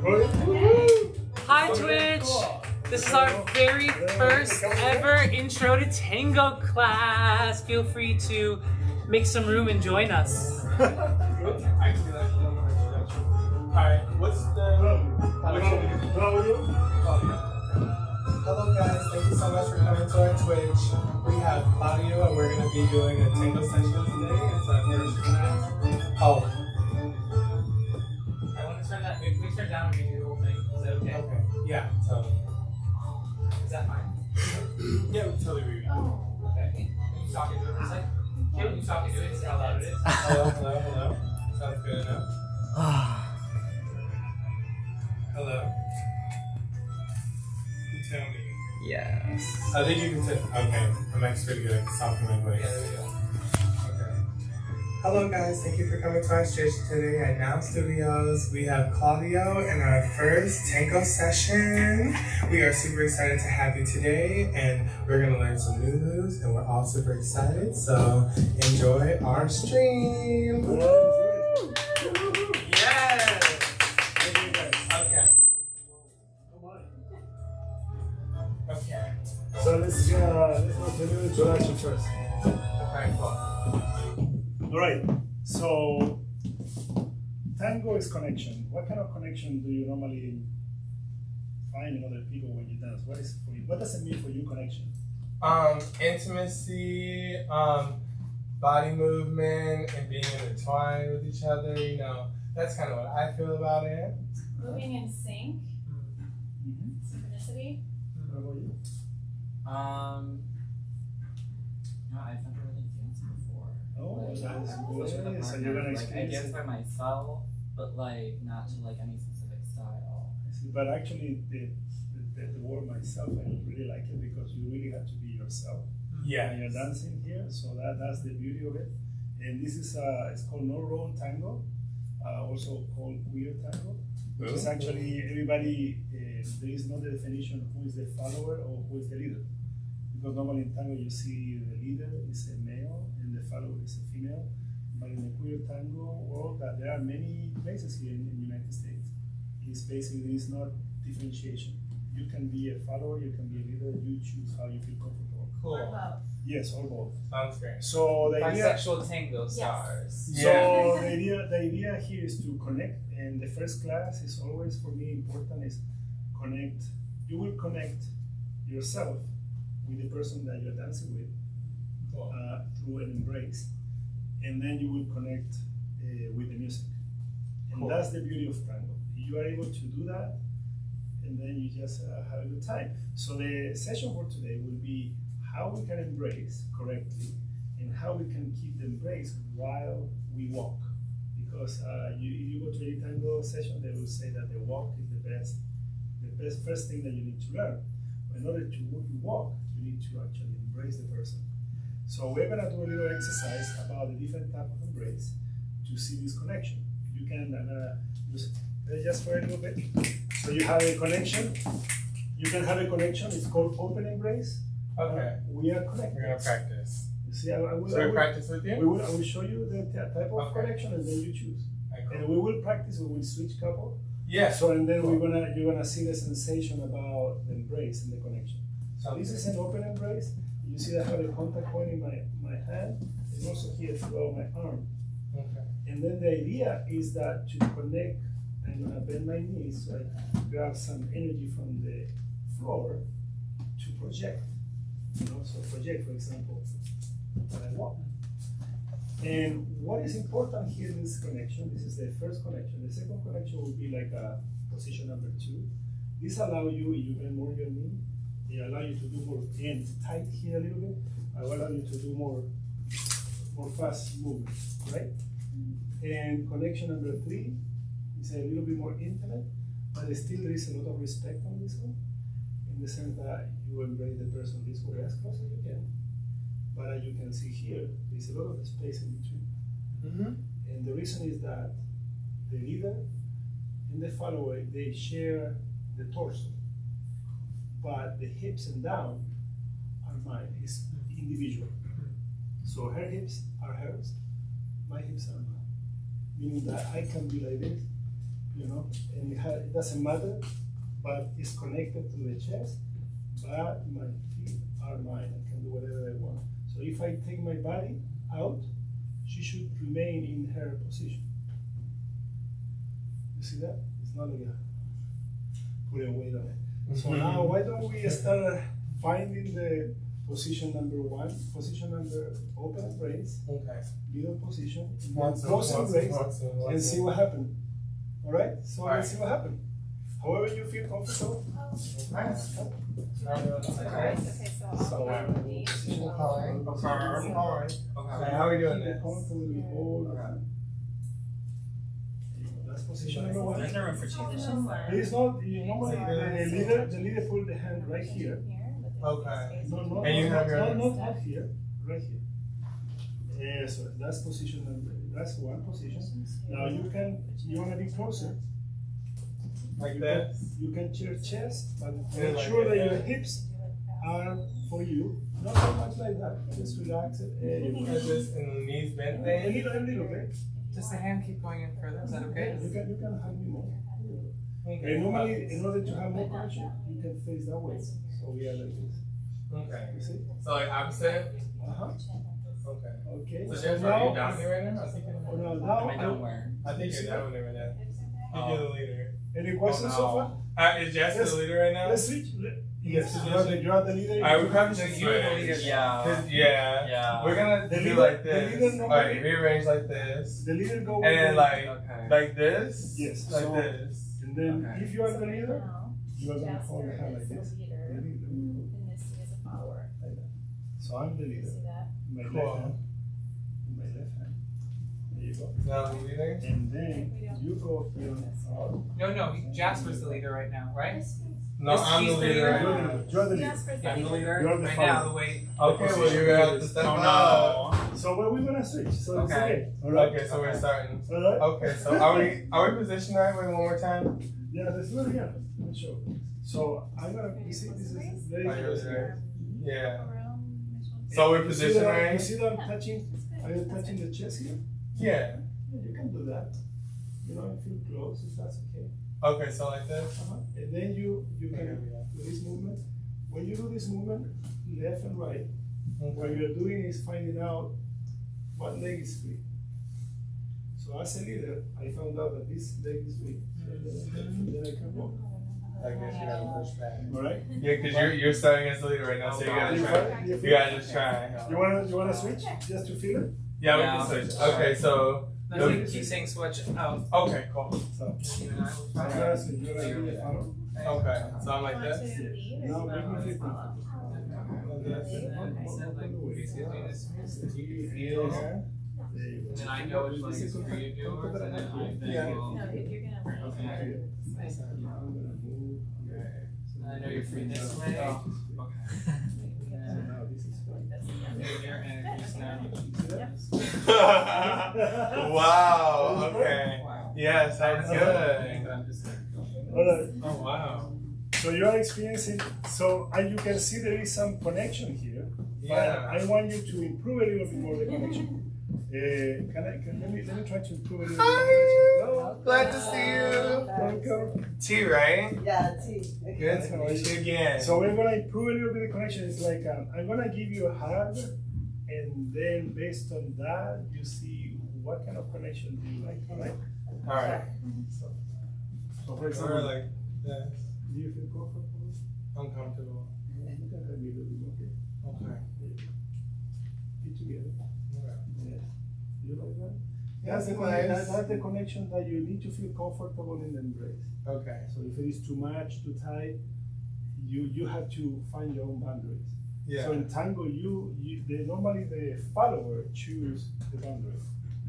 Hi Twitch! This is our very first ever intro to tango class. Feel free to make some room and join us. Alright, what's the claudio? Hello guys, thank you so much for coming to our Twitch. We have Claudio and we're going to be doing a tango session today. It's our first class. Oh. I want to turn that, if we turn down, we can do the whole thing. Is that okay? Okay, yeah, totally. Is that fine? Yeah, we totally agree. Okay. Can you talk into it for a second? Can you talk into it? See how loud it is? Hello. Sounds good enough. Hello. You tell me. Yes. I think you can say, okay, I'm actually pretty good at softening my voice. Yeah, there we go. Okay. Hello guys, thank you for coming to our station today at Now Studios. We have Claudio in our first tango session. We are super excited to have you today and we're going to learn some new moves and we're all super excited. So enjoy our stream. Woo! Yes! Okay. Okay. So let's do the introduction first. Okay, cool. All right. So tango is connection. What kind of connection do you normally find in other people when you dance? What is for you? What does it mean for you, connection? Intimacy, body movement, and being intertwined with each other. You know, that's kind of what I feel about it. Moving in sync, synchronicity. What about you? No, I've never really danced before. Oh, like, that is with good. a So partner, you're gonna like, I experience dance it. by myself, but like not to like any specific style. But actually, the word myself, I don't really like it because you really have to be yourself. Yeah. When you're dancing here, so that's the beauty of it. And this is it's called no role tango, also called queer tango, which is actually everybody. There is no definition of who is the follower or who is the leader, because normally in tango you see the leader is a male and the follower is a female. But in the queer tango world, that there are many places here in the United States. It's basically there is not differentiation. You can be a follower, you can be a leader. You choose how you feel comfortable. Cool. Or both. Yes, or both. Sounds great. So the idea. Bisexual tango stars. So the idea here is to connect, and the first class is always for me important is connect. You will connect yourself with the person that you're dancing with through an embrace, and then you will connect with the music, and that's the beauty of tango. You are able to do that, and then you just have a good time. So the session for today will be how we can embrace correctly and how we can keep the embrace while we walk. Because if you go to any tango session, they will say that the walk is the best first thing that you need to learn. In order to walk, you need to actually embrace the person. So we're gonna do a little exercise about the different type of embrace to see this connection. You can just for a little bit. So you have a connection. You can have a connection. It's called open embrace. Okay. We are connected. We're gonna practice. You see, I will practice with you? I will show you the type of connection, and then you choose. Okay, cool. And we will practice. We will switch couple. Yeah. So and then you're gonna see the sensation about the embrace and the connection. So this is an open embrace. You see, I have a contact point in my hand, and also here throughout my arm. Okay. And then the idea is that to connect, I'm gonna bend my knees so I grab some energy from the floor to project. So project, for example, when I walk. And what is important here in this connection, this is the first connection. The second connection will be like a position number 2. This allows you, you bend more your knee, they allow you to do more, and it's tight here a little bit, I will allow you to do more fast movement, right? And connection number 3 is a little bit more intimate, but still there is a lot of respect on this one, in the sense that you embrace the person this way as close as you can. But as you can see here, there's a lot of space in between. And the reason is that the leader and the follower, they share the torso, but the hips and down are mine, it's individual. So her hips are hers, my hips are mine. Meaning that I can be like this, you know, and it doesn't matter, but it's connected to the chest, but my feet are mine. I can do whatever I want. So if I take my body out, she should remain in her position. You see that? It's not like putting weight on it. So now why don't we start finding the position number one, position number open embrace, Okay. middle position, and then close embrace, and see what happens. All right? So let's see what happens. However you feel comfortable. Nice. Okay, so How are we doing this? That's position number one. There's no room for change. It is not, you normally, the leader put the hand right here. Okay. No, And you have your not here, right here. Yeah, so that's position number, that's one position. Now you wanna be closer. Like that? You can your chest, but Yeah, make like sure that that. your hips are for you. Not so much like that. Just relax it. Is this in the knees bent A thing? little bit. Does the hand keep going in further? Is that okay? You can hug me more. Okay. And normally, in order to have more connection, you can face that way. So we are like this. Okay. You see? So like opposite? Uh-huh. Okay. Okay. So Jeff, are you down here right now? I think Oh, no, Am I now. down where? I think you're down there right now. I think you're the leader. Any questions so far? Is Jess the leader right now? Let's switch. Yes, Position. you are the leader. Alright, we probably should You are the switch. leader. Yeah. Yeah. Yeah. We're gonna The do leader- like the leader this. normally- Like rearrange like this. The leader go And then with Okay. like this. Yes, Like so- this. and then Okay. if you are the leader, you are gonna hold your hand like this. The leader. Like that. So I'm the leader. My Cool. left hand. My left hand. There you go. Now the leader. And then you go here. No, Jasper's the leader right now, right? No, Yes, I'm the he's the leader leader. right now. You're the leader. I'm the leader. You're the Right follower. now, the weight. Okay, well you're gonna have to step up. So but we're gonna switch. So it's Okay. okay. Alright. Okay, so we're starting. Alright. Okay, so are we positioned right? Wait, one more time. Yeah, let's do it again. Let's show. So I'm gonna you see this is very Are you close right? here. Yeah. So we're You see positioned that- You right? see that I'm touching are you touching the chest here? Yeah. Yeah, you can do that. You know, if you close, if that's okay. Okay, so like this. And then you can Okay. do this movement. When you do this movement, left and right, what Okay. you're doing is finding out what leg is free. So as a leader, I found out that this leg is free. So then I can walk. I guess you gotta push back. Alright? Yeah, because you're starting as the leader right now, so you gotta try. You gotta just try. You wanna switch just to feel it? Yeah, we Yeah. can switch. Okay, so. Let's like, keep saying switch out. Okay, cool. So You and I will I'm try. gonna switch. You're gonna be the follow. Okay, so I'm like this. Now make me feel comfortable. Like this. I said like, basically do this. You feel here. There you go. And then I know which leg is for you, yours, and then I Yeah. will. Okay. Okay. Now I'm gonna move. And I know you're free this way. Oh. So now this is fine. Your energy's now. Wow, okay. Wow. Yes, that's good. I'm just like, Alright. Oh, wow. So you are experiencing, so and you can see there is some connection here, Yeah. but I want you to improve a little bit more the connection. Let me try to improve a little bit the connection. Hello. Glad to see you. Welcome. T, right? Yeah, T. Good to meet you again. So we're gonna improve a little bit the connection. It's like I'm gonna give you a hug, and then based on that, you see what kind of connection do you like, right? All right. So for So we're example, like this. do you feel comfortable? Uncomfortable. You can hug me a little bit more. Okay. Get together. Okay. Yeah. You like that? That's the nice. that's the connection that you need to feel comfortable in the embrace. Okay. So if it is too much, too tight, you have to find your own boundaries. Yeah. So in tango, normally the follower choose the boundary,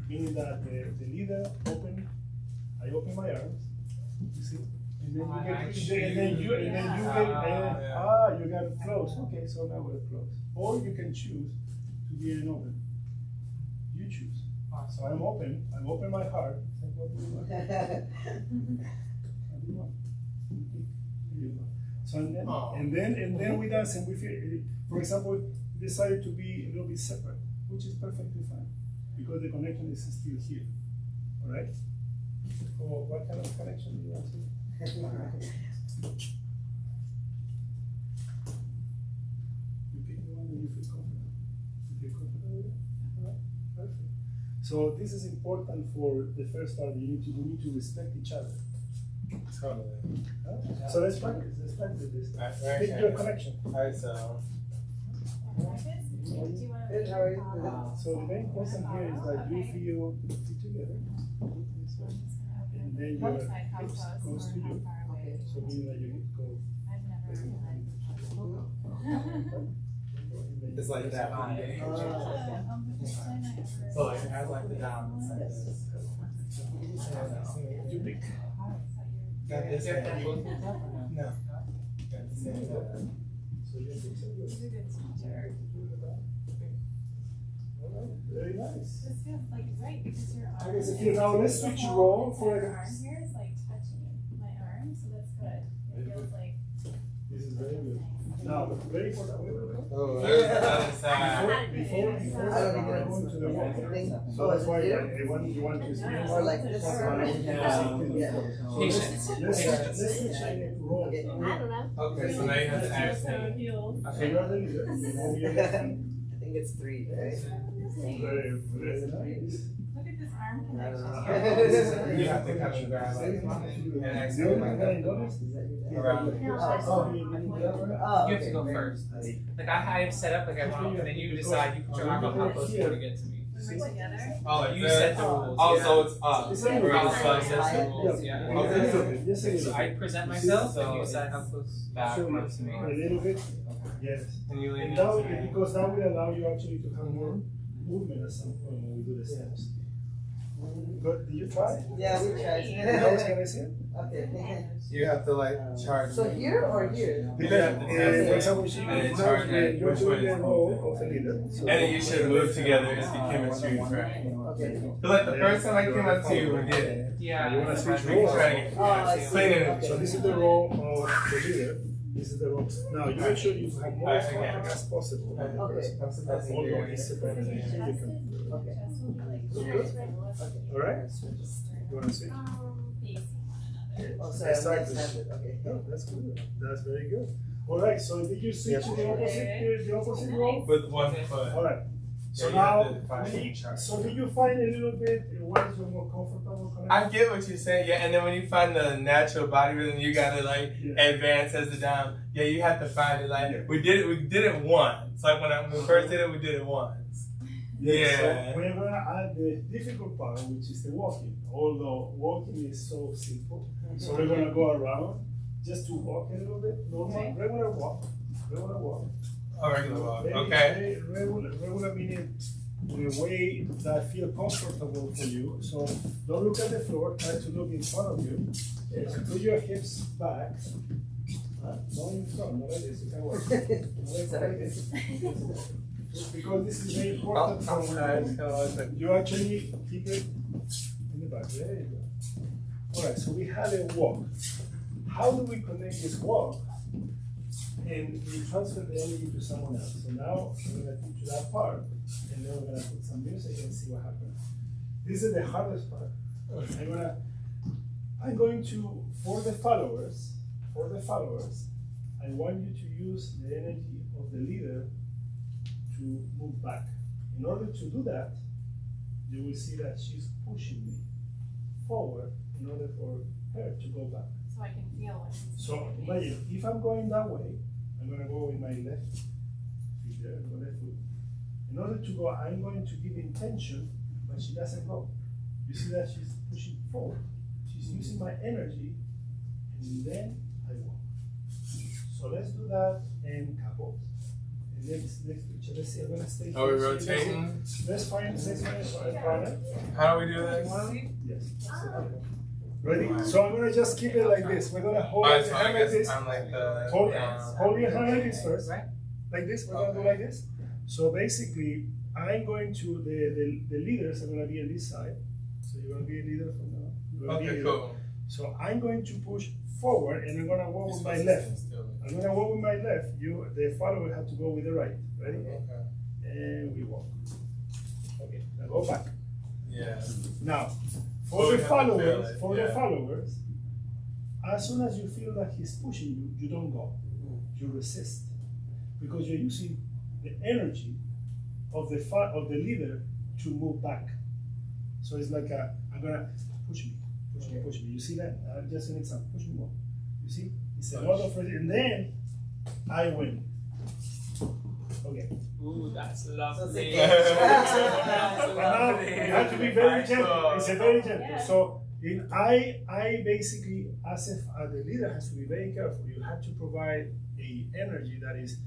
meaning that the leader I open my arms, you see, and then you get, and then you get, you got close. Okay, so now we're close. Or you can choose to be an open. You choose. So I'm open my heart. It's like, what do you want? What do you want? Here you go. So and then we dance and we feel, for example, decided to be a little bit separate, which is perfectly fine because the connection is still here. All right. Or what kind of connection do you want to? You pick the one that you feel comfortable. You feel comfortable with it? Alright, perfect. So this is important for the first part. We need to respect each other. Totally. Huh? So let's practice. Let's practice this. Alright, Pick your connection. Alright, so. So the main question here is that you feel feet together, and then your hips goes to you. So meaning that your hips go. It's like that. So like it has like the down. It's like this. You pick. Got this. No. So your hips are good. Alright, very nice. This feels like right because your arm. Okay, so now let's switch role for Your arm here is like touching my arm, so that's good. It feels like. this is very good. Now, very important. Oh, there's the other side. Before we go to the walk. So that's why you want to experience. Or like this. Let's switch role. Okay. Okay, so now you have to ask me. Okay, you're the leader. You move your left hand. I think it's 3, right? Very nice. Look at this arm connection. You have to kind of grab like and ask me The like only thing I noticed around. You have to go first. Like I have set up like I want, and then you decide you put your arm up how close you want to get to me. We're together. Oh, You set the rules. Oh, yeah. so it's up. It's Or like else I set the rules. Yeah. Okay. Yes, a So little I bit. present myself, and you decide how close back So, to me. a little bit. Yes. And you lean And into now, me. because now will allow you actually to have more movement at some point when we do the steps. But did you try? Yeah, we tried. How else can I see it? Okay. You have to like charge. So here or here? Depends. For example, And charge it. you're Which doing one the is role of a leader. So And then you should move together if the chemistry is right. Okay. But like the first time I came up to you, we did it. Yeah. You wanna switch We roles? try to get Oh, I see. clean it. So this is the role of the leader. This is the role. Now you make sure you have more Alright, okay. contact as possible. Okay. I'm supposed to Although do it's it. separated, you can. Okay. Alright? You wanna switch? Oh, sorry, I'm left-handed. Okay. No, that's good. That's very good. Alright, so did you switch to the opposite role? With one foot. Alright. So Yeah, you now, have to find the chart. so did you find a little bit where is your more comfortable connection? I get what you're saying, yeah, and then when you find the natural body rhythm, you gotta like Yeah. advance as the down. Yeah, you have to find it. Like we did it once. Like when we first did it, we did it once. Yeah. So we're gonna add the difficult part, which is the walking. Although walking is so simple, so we're gonna go around just to walk a little bit. Normal, regular walk, regular walk. A regular walk. Very, Okay. very regular meaning the way that feel comfortable for you. So don't look at the floor. Try to look in front of you. Okay, so put your hips back. Not in front, not like this. You can work. Like this. Because this is very important for you actually keep it in the back. There you go. Alright, so we had a walk. How do we connect this walk? And we transfer the energy to someone else. So now I'm going to teach you that part, and then we're going to put some music and see what happens. This is the hardest part. I'm going to, for the followers, I want you to use the energy of the leader to move back. In order to do that, you will see that she's pushing me forward in order for her to go back. So I can feel what she's So doing. imagine, if I'm going that way, I'm going to go with my left feet there, my left foot. In order to go, I'm going to give intention, but she doesn't go. You see that she's pushing forward. She's using my energy, and then I walk. So let's do that in couples. And next picture, let's see, I'm going to stay Are we here. rotating? Let's find a partner. How do we do this? Yes. Ready? So I'm going to just keep it like this. We're going to hold Alright, the so I hand like guess this. I'm like the Hold your hand like this first. Like this, we're going to do like this. So basically, I'm going to, the leaders are going to be on this side. So you're going to be a leader from now. You're gonna be a Okay, leader. cool. So I'm going to push forward and I'm going to walk with my left. I'm going to walk with my left. The follower have to go with the right. Ready? Okay. And we walk. Okay, now go back. Yeah. Now, For the you have to feel followers, it, for the yeah. followers, as soon as you feel that he's pushing you, you don't go. You resist. Because you're using the energy of the leader to move back. So it's like I'm gonna push me. You see that? Just an example. Push me more. You see? It's a lot of and then I win. Okay. Ooh, that's So lovely. it's But now you have to be very gentle. It's a very gentle. Yeah. So I basically, as the leader has to be very careful. You have to provide a energy that is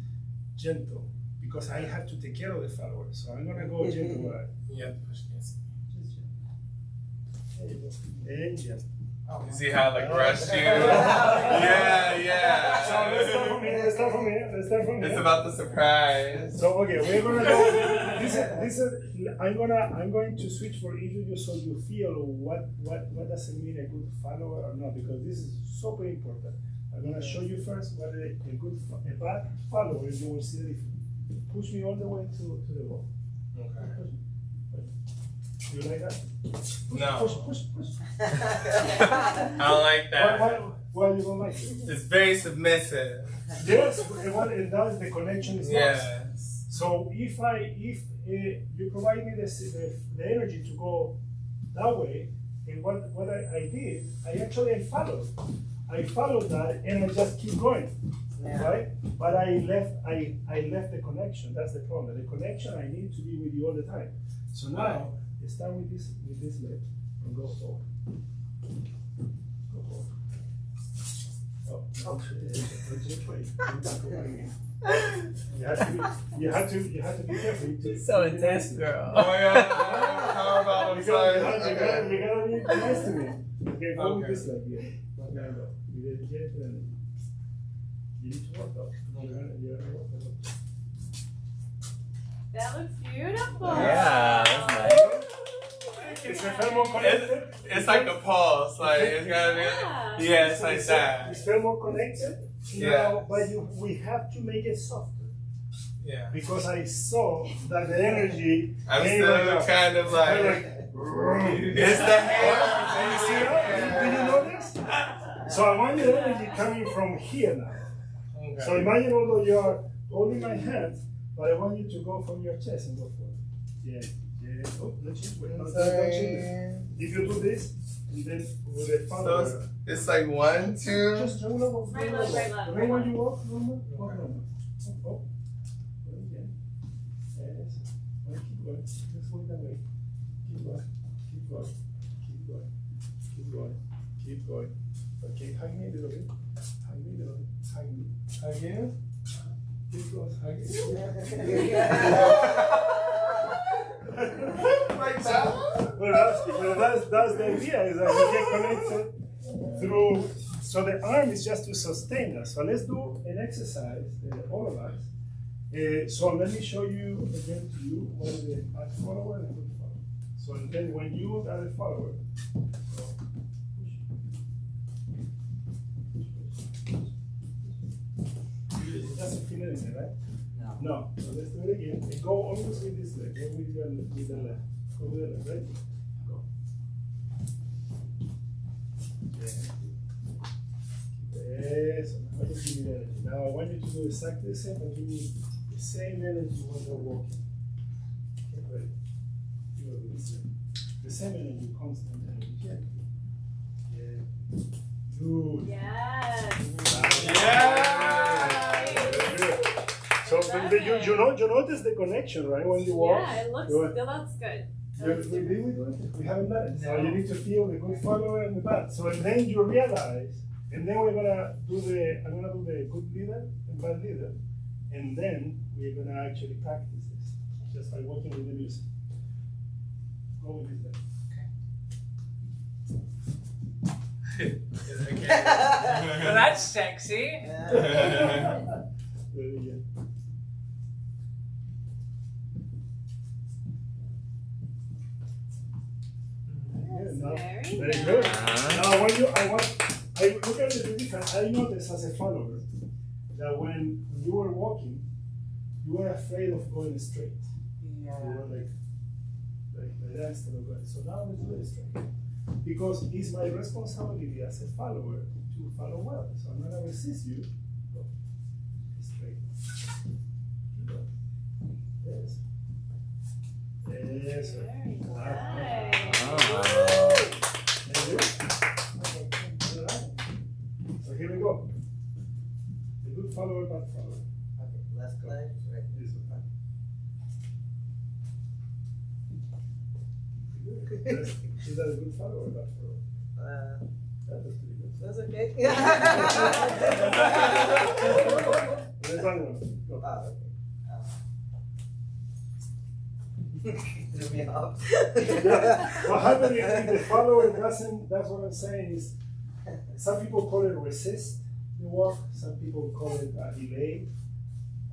gentle because I have to take care of the followers. So I'm gonna go gentle. You have to push against it. Just gentle. There you go. And gentle. You see how I like rushed you? Yeah. So let's start from here. It's about the surprise. So okay, we're gonna go. This is. I'm going to switch for each of you so you feel what does it mean a good follower or not, because this is super important. I'm gonna show you first what a bad follower is. You will see the difference. Push me all the way to the wall. Okay. You like that? No. Push. I don't like that. Why you don't like it? It's very submissive. Yes, what it does, the connection is lost. Yes. So if you provide me the energy to go that way, and what I did, I followed that and I just keep going, right? But I left the connection. That's the problem. The connection, I need to be with you all the time. So now start with this leg and go forward. Go forward. Oh, you have to be careful. So intense, girl. Oh my god. How about You I'm gotta sorry? be nice to me. Okay, go with Okay. this leg here. Okay, go. You need to work out. You're gonna work out. That looks beautiful. Yeah, that's nice. Is the feel more connected? It's like a pulse. Like, it's gotta be. Yeah, it's like that. Is feel more connected? Yeah. No, but we have to make it softer. Yeah. Because I saw that the energy. I'm ain't still like kind of that. like. It's the And you see that? Did you notice? So I want the energy coming from here now. Okay. So imagine although you're holding my hand, but I want you to go from your chest and go forward. Yeah. Oh, let's just wait. No, don't change it. If you do this, and then with the follower. So it's like 1, 2. Just normal. Right leg, right leg. Remember when you walk normal? Walk normal. Oh. Again. Yes. Well, keep going. Just walk that way. Keep going. Keep going. Keep going. Keep going. Keep going. Okay, hug me a little bit. Hug me a little bit. Hug me. Again. Keep going. Hug me. Like that? Well, that's the idea, is that we get connected through. So the arm is just to sustain us. So let's do an exercise, all of us. So let me show you again to you what is a bad follower and a good follower. So then when you are a follower, so it doesn't feel anything, right? No. So let's do it again. And go always with this leg. Go with the left. Go with the left, right? Go. Yes. Now you give me the energy. Now I want you to do exactly the same and give me the same energy when you're walking. Okay, ready? You go with this leg. The same energy, constant energy. Yeah. Good. Yes. Yeah. Very good. So you notice the connection, right? When you walk. Yeah, it looks, you- still looks good. We haven't done it. So you need to feel the good follower and the bad. So and then you realize, and then I'm gonna do the good leader and bad leader, and then we're gonna actually practice this just by working with the music. Go with this. Well, that's sexy. Very good. Now, Very very good. good. Now, I look at the difference. I noticed as a follower that when you were walking, you were afraid of going straight. You were like that instead of going. So now let's do it straight. because it's my responsibility as a follower to follow well. So I'm gonna resist you. Go straight. Go. Yes. Yes. Sir. Very Wow. nice. Thank you. All right. So here we go. A good follower, bad follower. Okay, left leg, right. This one. Good. Is that a good follower or bad follower? That was pretty good. That's okay. Let's run one. Go. Ah, okay. Threw me off. Yeah. What happens if the follower doesn't, that's what I'm saying is, some people call it resist the walk, some people call it delay.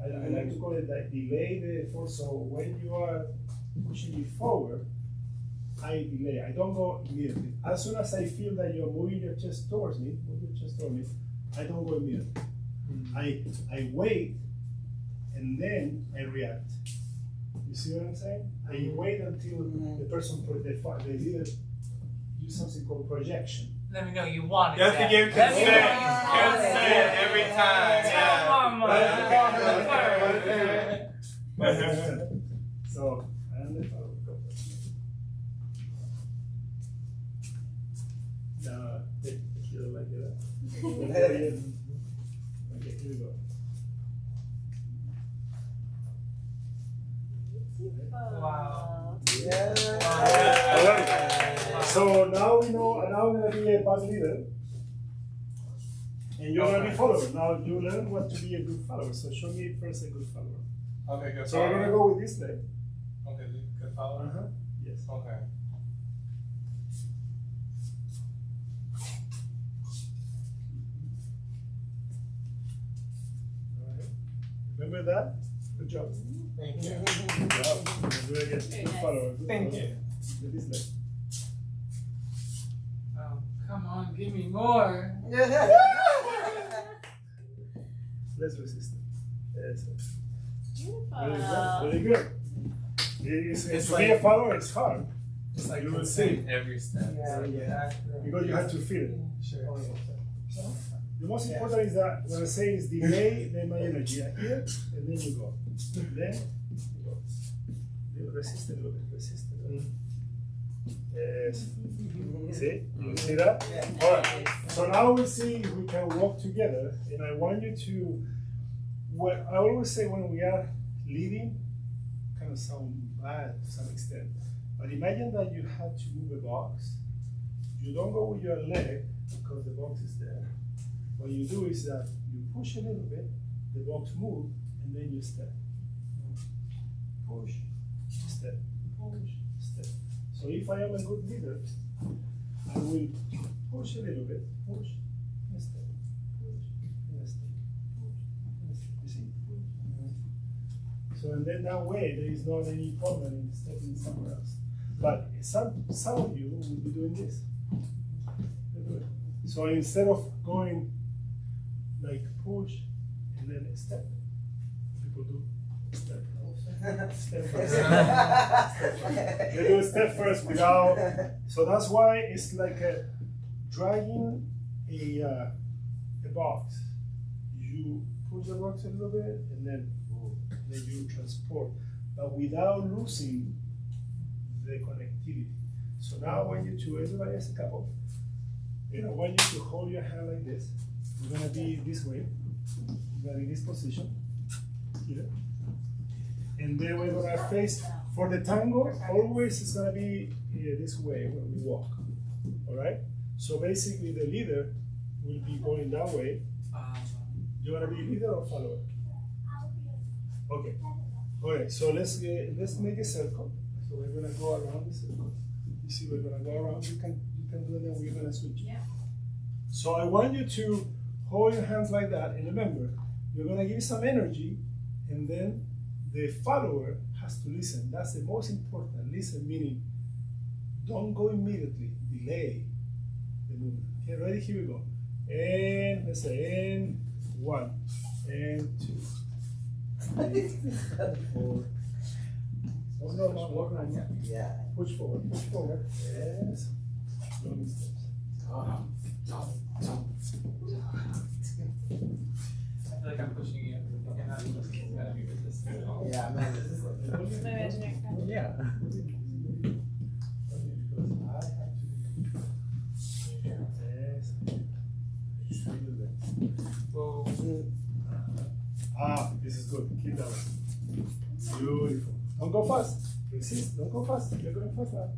I like to call it like delay the force. So when you are pushing me forward, I delay. I don't go immediately. As soon as I feel that you're moving your chest towards me, I don't go immediately. I wait and then I react. You see what I'm saying? I wait until the person, the leader, do something called projection. Let me know you want it. You have to give consent. Consent every time. Yeah. So, I am the follower. Take it like that. Okay, here we go. Wow. Yeah. Alright. So now we know, now I'm gonna be a bad leader. And you're gonna be follower. Now you learn what to be a good follower. So show me first a good follower. Okay, good. So we're gonna go with this leg. Okay, good follower. Yes. Okay. Alright. Remember that? Good job. Thank you. Good job. Do it again. Good follower. Good Thank follower. you. With this leg. Oh, come on, give me more. Let's resist it. Yes. Beautiful. Very good. It's It's to be like- a follower, it's hard. It's like You will consent every step. Yeah. Because you have to feel it. Sure. The most important is that what I say is delay then my energy. I hear and then you go. Then you go. You resist a little bit, resist a little bit. Yes. See? You see that? Yeah. Alright. So now we'll see if we can walk together. And I want you to, what I always say when we are leading, kind of sound bad to some extent. But imagine that you had to move a box. You don't go with your leg because the box is there. What you do is that you push a little bit, the box moves, and then you step. Push, step, push, step. So if I am a good leader, I will push a little bit, push, and step, push, and step, push, and step. You see? So and then that way there is not any problem in stepping somewhere else. But some of you will be doing this. So instead of going like push and then step, people do step. Step first. They do a step first without. So that's why it's like dragging a box. You push the box a little bit and then you transport, but without losing the connectivity. So now I want you to, everybody as a couple, I want you to hold your hand like this. We're gonna be this way. We're gonna be in this position. Here. And then we're gonna face, for the tango, always it's gonna be this way when we walk. Alright? So basically the leader will be going that way. You wanna be leader or follower? Okay. Alright, so let's make a circle. So we're gonna go around the circle. You see, we're gonna go around. You can do it, and we're gonna switch. Yeah. So I want you to hold your hands like that, and remember, you're gonna give some energy, and then the follower has to listen. That's the most important. Listen, meaning don't go immediately. Delay the movement. Okay, ready? Here we go. And let's say, and 1, and 2, 3, 4. Oh, no, Mom, walk on. Yeah. Push forward, push forward. Yes. Strong steps. I feel like I'm pushing you. You're not gotta be resistant at all. Yeah, I'm not resistant. My imaginary friend. Yeah. Whoa. Ah, this is good. Keep that one. Beautiful. Don't go fast. Resist. Don't go fast. You're going fast now.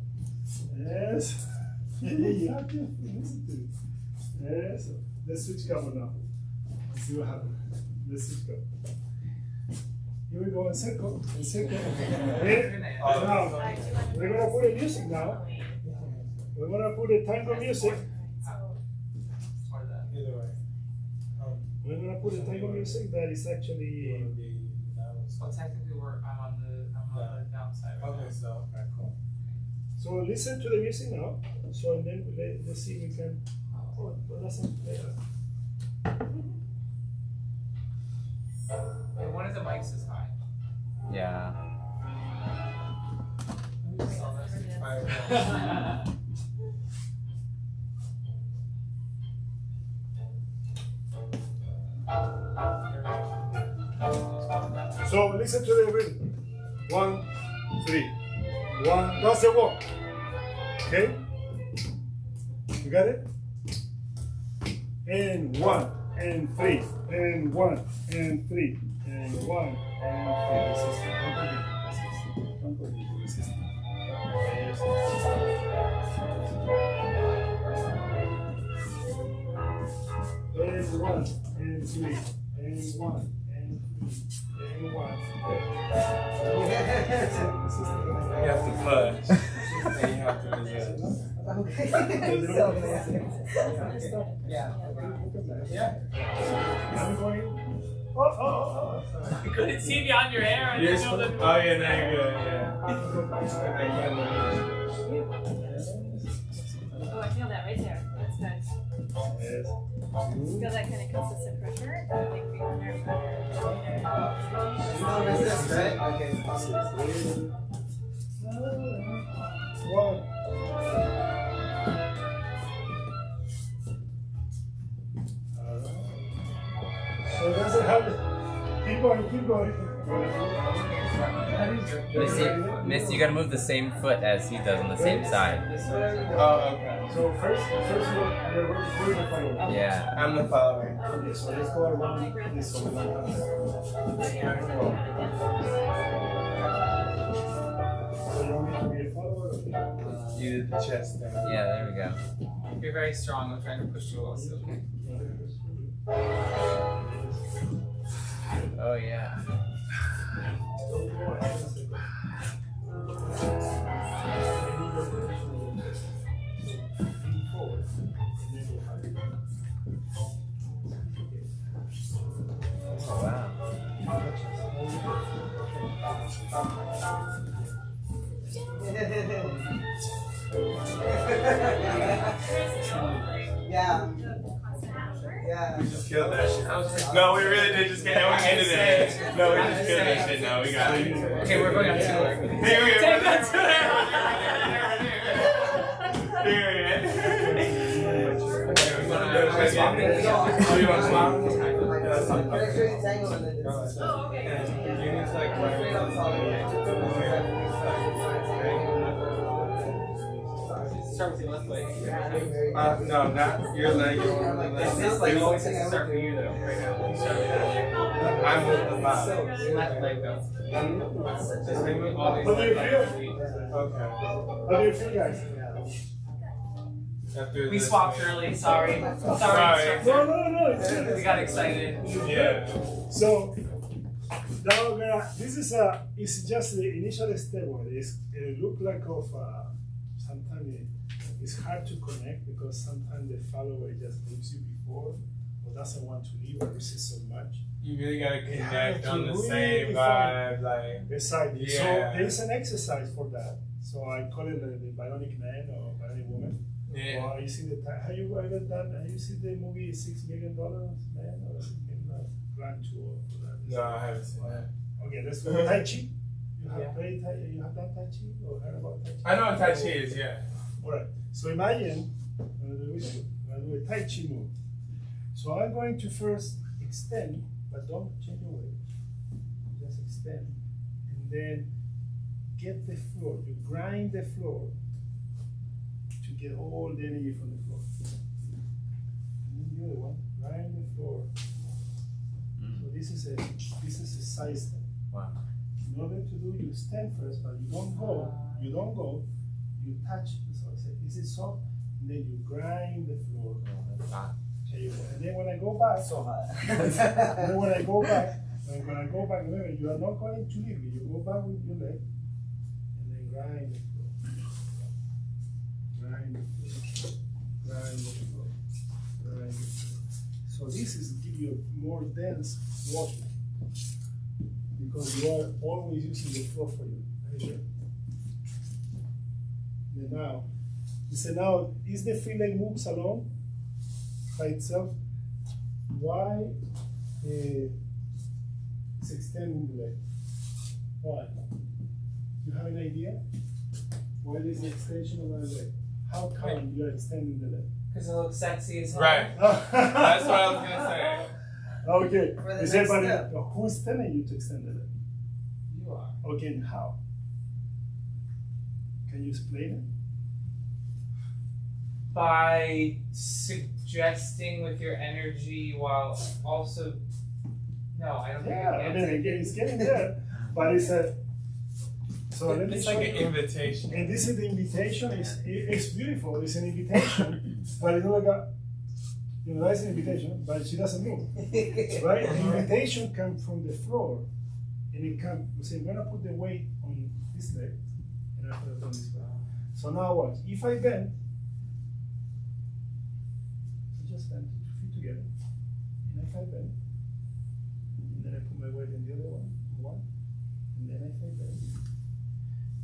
Yes. You have to listen to it. Yes. Let's switch camera now. Let's see what happens. Let's switch camera. Here we go in circle. In circle. Okay. Now, we're gonna put the music now. We're gonna put the tango music. Either way. We're gonna put the tango music that is actually. Well, technically, I'm on the downside. Right Okay, so, okay, cool. So listen to the music now. So and then let's see if we can. Oh, well, listen later. And one of the mics is high. Yeah. So listen to the rhythm. 1, 3, 1. That's the walk. Okay. You got it? And 1 and 3 and 1 and 3 and 1 and 3. Resist. Don't forget. Resist. Yes. And 1 and 3 and 1 and 3 and 1. You have to push. And you have to resist. Yeah. Yeah. I'm going. Oh. I couldn't see beyond your hair. I didn't know that. Oh, yeah, now you're good, yeah. Oh, I feel that right there. That's nice. Yes. Feel that kind of consistent pressure. Like for your nerve No resist, right? Okay. 1. So that's it. Keep going. Miss, you gotta move the same foot as he does on the same side. Oh, okay. So first we're the follower. Yeah. I'm the follower. Okay, so let's go around this way. So you want me to be a follower? You did the chest thing. Yeah, there we go. You're very strong. I'm trying to push you also. Okay. Oh, yeah. Oh, wow. Yeah. Yeah. We just killed that shit. No, we really did just get it. We ended it. No, we just killed that shit. No, we got it. Okay, we're going on tour. Here we go. Take that tour. Here we go. Okay, we want to swap it. Oh, you want to swap? Oh, okay. You need to like Start with your left leg. no, not your leg. Your leg. This leg always has to start for you though. Right now. You start with that. I'm with the bottom. Left leg though. Just remove all these How do you left feel? feet. Okay. How do you feel, guys? After We this swapped thing. early. Sorry. Sorry. Instructor. No. It's good. We got excited. Yeah. So now we're gonna. This is it's just the initial step. It look like of sometimes it's hard to connect because sometimes the follower just leaves you before or doesn't want to leave or resist so much. You really gotta connect Yeah, on the really same vibe, like. Exactly. Yeah. So there's an exercise for that. So I call it the bionic man or bionic woman. Yeah. Or you see have you ever done? Have you seen the movie $6 Million Man or $6 Million Grand Tour for that? No, I haven't seen that. Okay, let's go. Tai Chi. You have played Tai. You have done Tai Chi or heard about Tai Chi? I know what Tai Chi is, yeah. All right. So imagine I'm going to do a Tai Chi move. So I'm going to first extend, but don't change your weight. Just extend, and then get the floor. You grind the floor to get all the energy from the floor. And then the other one, grind the floor. So this is a side step. Wow. In order to do, you stand first, but you don't go. You don't go. You touch the soil. Is it soft? And then you grind the floor. Okay, and then when I go back, So hot. and then when I go back, remember, you are not going to leave me. You go back with your leg, and then grind the floor. Grind the floor. Grind the floor. Grind the floor. So this is give you a more dense walking, because you are always using the floor for you. Right? And now, you say now, is the free leg moves along by itself? Why it's extending the leg? Why? You have an idea? Why there's an extension of the leg? How come you are extending the leg? Because it looks sexy as hell. Right. That's what I was gonna say. Okay. For the Is next everybody, step. who's telling you to extend the leg? You are. Okay, and how? Can you explain it? By suggesting with your energy while also I don't think Yeah, I I can. mean, again, it's getting there, but it's a. So let me It's show like an you. invitation. And this is the invitation. It's beautiful. It's an invitation, but it's not like a. That's an invitation, but she doesn't move, right? The invitation comes from the floor, and it comes. We say we're gonna put the weight on this leg, and I put it on this leg. So now what? If I bend, I just bend 2 feet together, and if I bend, and then I put my weight in the other one, and then if I bend,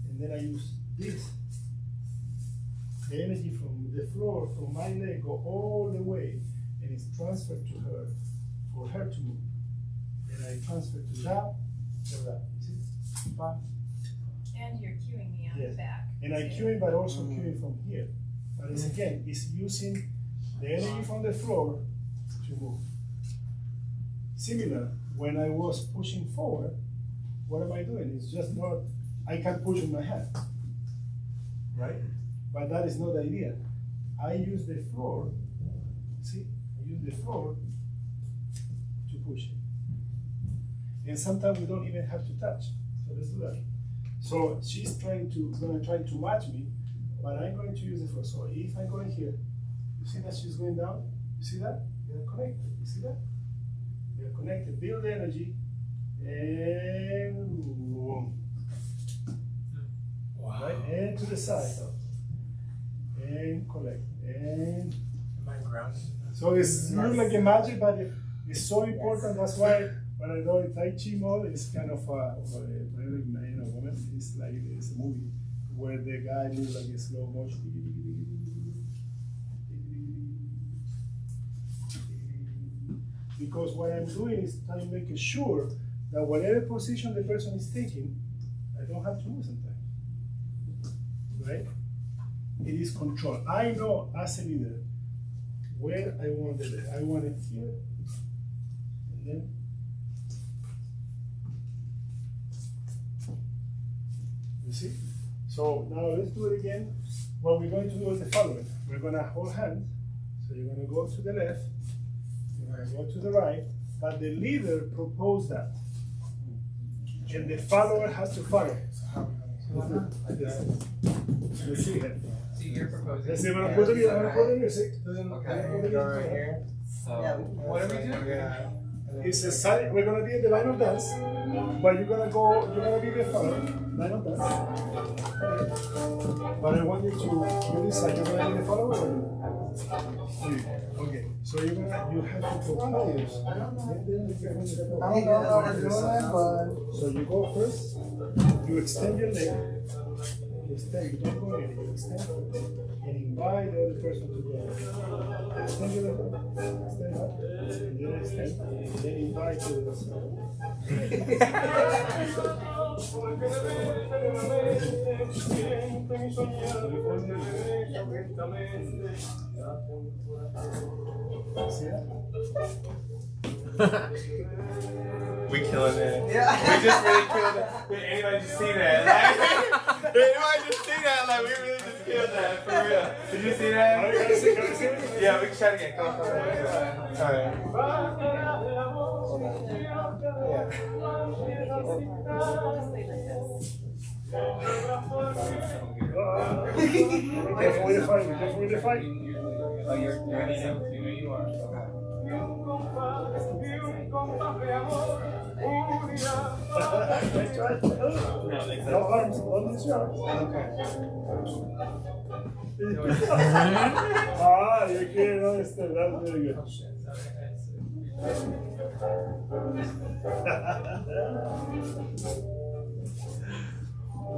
and then I use this. The energy from the floor, from my leg, go all the way, and it's transferred to her, for her to move. And I transfer to that, to that. You see? Bam. And you're cueing me on Yes. the back. And I cueing, but also cueing from here. But it's again, it's using the energy from the floor to move. Similar, when I was pushing forward, what am I doing? It's just not, I can push with my hand, right? But that is not the idea. I use the floor, see? I use the floor to push it. And sometimes we don't even have to touch. So let's do that. So she's gonna try to match me, but I'm going to use the floor. So if I go in here, you see that she's going down? You see that? They're connected. You see that? They're connected. Build the energy, and boom. Wow. Right? And to the side. And collect. And Am I grounded? so it's looks like a magic, but it's so important. That's why when I do Tai Chi mode, it's kind of very man or woman. It's like it's a movie where the guy moves like a slow motion. Because what I'm doing is trying to make sure that whatever position the person is taking, I don't have to move sometimes. Right? It is control. I know as a leader where I want the leg. I want it here, and then you see. So now let's do it again. What we're going to do is the following. We're going to hold hands. So you're going to go to the left. You're going to go to the right. But the leader proposed that, and the follower has to follow. Let's see it. So you're proposing. Let's see, I'm gonna put the music. Okay, go right here. So Yeah, what are we doing? Yeah. It's a side, we're gonna be in the line of dance, but you're gonna be the follower, line of dance. But I want you to decide, you're gonna be the follower or you? Okay, so you have to propose. I don't know how to do that, but So you go first, you extend your leg, you extend, you don't go in, you extend and invite the other person to go. Extend your leg, extend up, and then extend, and then invite the other person. We killing it. Yeah. We just really killed it. Did anybody just see that? Like, did anybody just see that? Like, we really just killed that, for real. Did you see that? Yeah, we can try it again. Come on, come on. Alright. Careful with the fight, careful with the fight. Oh, you're ready now? You are. No arms, only his arms. Ah, you can't understand. That's very good.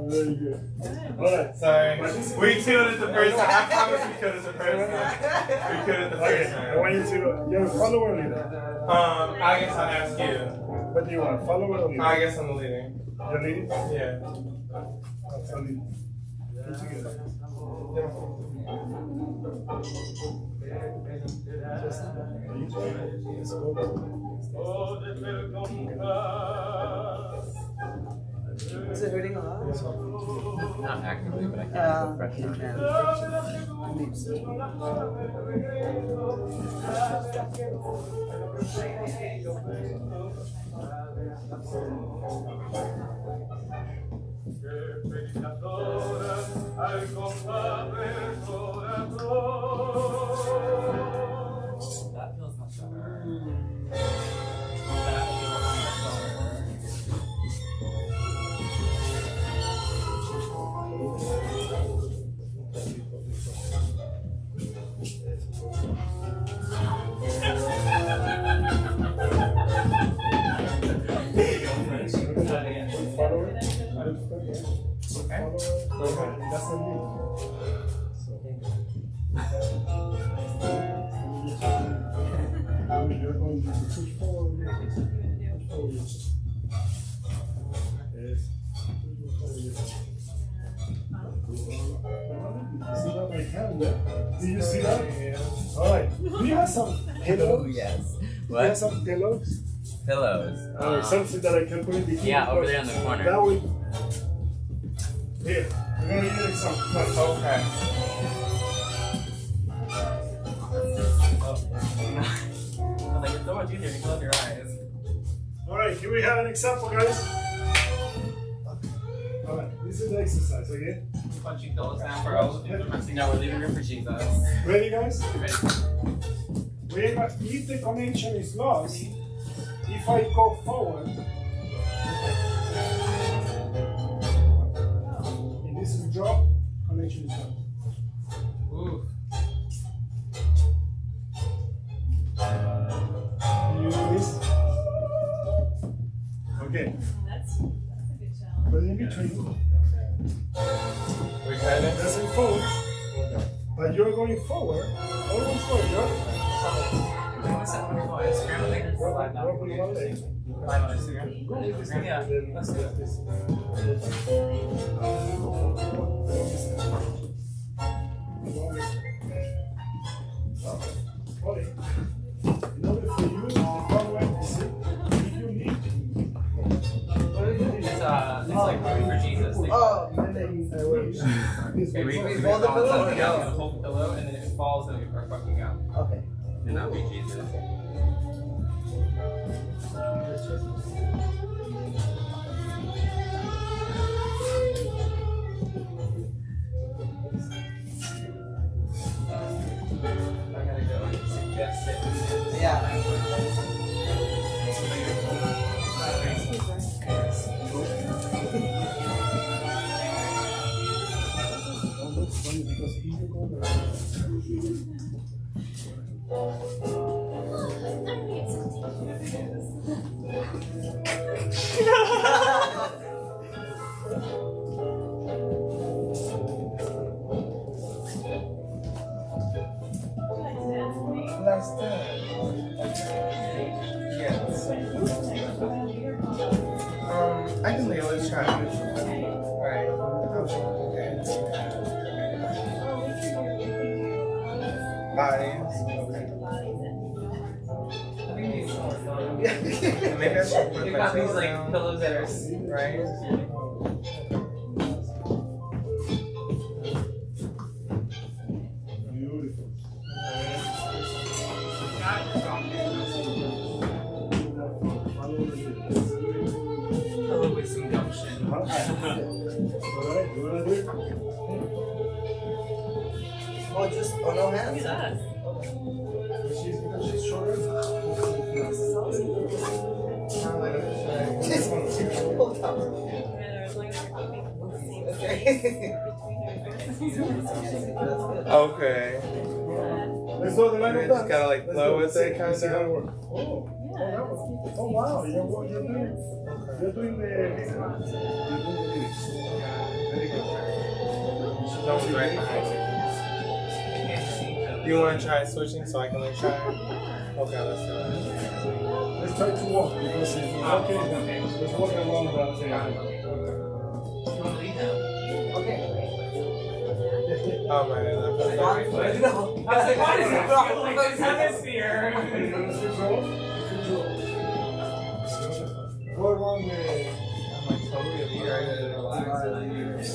Very good. Alright. Sorry. We killed it the first time. I promise we killed it the first time. We killed it the first Okay, I time. want you to. You're a follower or leader? I guess I'll ask you. What do you want? Follower or leader? I guess I'm the leader. You're leading? Yeah. I'm leading. Put together. Let's go. Is it hurting a lot? Not actively, but I can press You on can. That feels much better. Follower? Follower? That's the lead. You're going to push forward. Push forward. Yes. See that my hand there? Do you see that? Alright. Do you have some pillows? Yes. Do you What? have some pillows? Pillows. Something that I can put in the Yeah, over there in the corner. That would. Here. We're gonna use some. Okay. Like, it's so much easier to close your eyes. Alright, here we have an example, guys. Alright, this is the exercise, okay? Punching those down for all of you. No, we're leaving room for Jesus. Ready, guys? Ready? If the connection is lost, if I go forward, and this is drop, connection is done. Ooh. You do this. Okay, That's a good challenge. put it in between. We tried it? That's it forward. But you're going forward. Always forward. You're Scramble fingers. Slide down. Work with one leg. Live on Instagram. Yeah, let's do it. In order for you to follow it, see, if you need to. It's like room for Jesus. Like, Oh, and then okay, we hold the pillow or no? Hold the pillow, and then if it falls, then we are fucking out. Okay. And that'll be Jesus. I gotta go and suggest it. Yeah. That's funny because if you go Let's dance. Yes. I can leave. Let's try. Maybe I should put You my got these toes like down. pillows that are right. Beautiful. A little bit some gumption. Alright, you wanna do it? Oh, just, oh, no hands? Because she's shorter. Hold on. Okay. Okay. Let's do the line You of just dance. gotta like Let's flow do with it, kind See how it of. works. Oh, oh wow, you're doing the lyrics. Very good. She's almost right behind me. You want to try switching so I can like try? Okay, let's do it. Let's try to walk because it's okay. Let's walk along that thing. Okay. Oh my god. I was like, why does it feel like this hemisphere? Go around the. I'm like totally here. I gotta relax.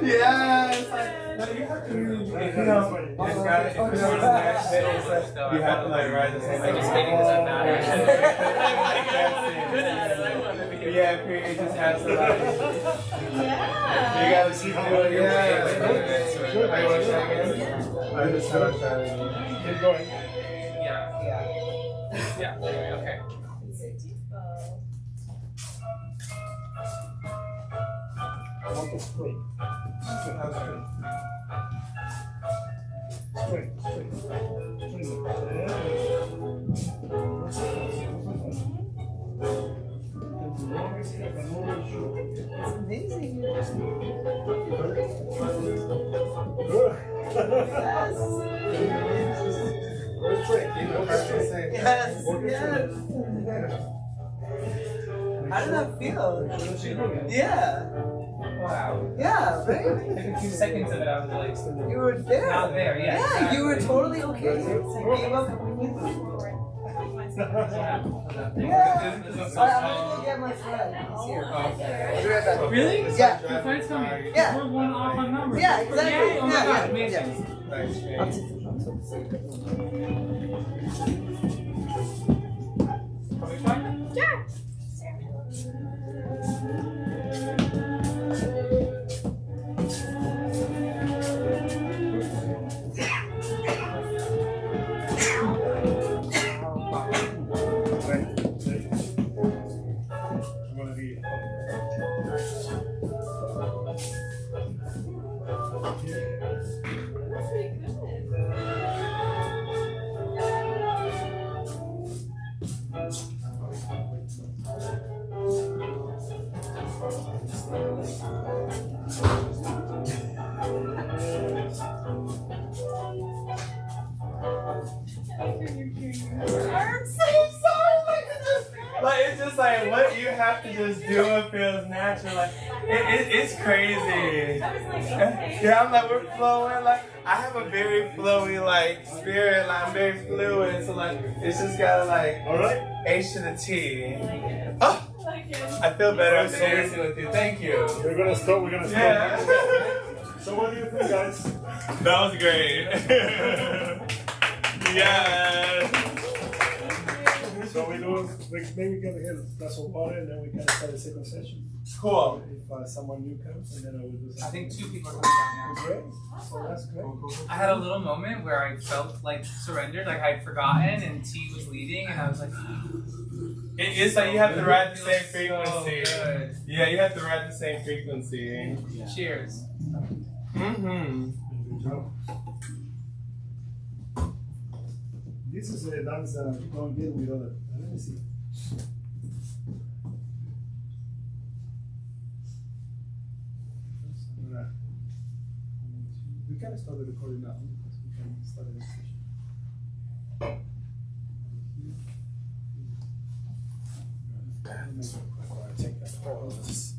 Yes! No, you have to really, you know, it's got it. You have to like ride the same. I'm just kidding because I'm not. Yeah, it just has to like. You gotta keep doing it. Yeah. I want to try again. I just want to try again. Keep going. Yeah. Okay. I want to straight. It's amazing. Yes, yes. How did that feel? Yeah. Wow. Yeah, right? Like a few seconds of it, I was like, You were there. not there. Yeah. Yeah, you were exactly. totally okay. You gave up. Yeah. Yeah. I'm gonna go get my friend. He's here. I'll be right back. Really? Yeah. Your friend's coming. Yeah. We're one off on numbers. Yeah, exactly. Yeah, oh my Yeah, god, yeah, amazing. yeah. I'll take Which one? Like it's just like what you have to just do it feels natural. Like it's crazy. Yeah, I'm like we're flowing. Like I have a very flowy like spirit. Like I'm very fluid. So like it's just gotta like All right. H to the T. Oh, I feel better after dancing with you. Thank you. We're gonna stop. We're gonna stop. Yeah. So what do you think, guys? That was great. Yes. So we do. Maybe we can get a glass of water and then we can start the second session. Cool. If someone new comes, and then I will do something. I think 2 people are coming down now. Great. So that's great. I had a little moment where I felt like surrendered, like I'd forgotten, and T was leading, and I was like, It's like you have to ride the same so frequency. good. Yeah, you have to ride the same frequency. Cheers. Mm-hmm. Good job. This is a dance that I don't get with other. Let me see. We can start the recording now because we can start the next session. Take that pause.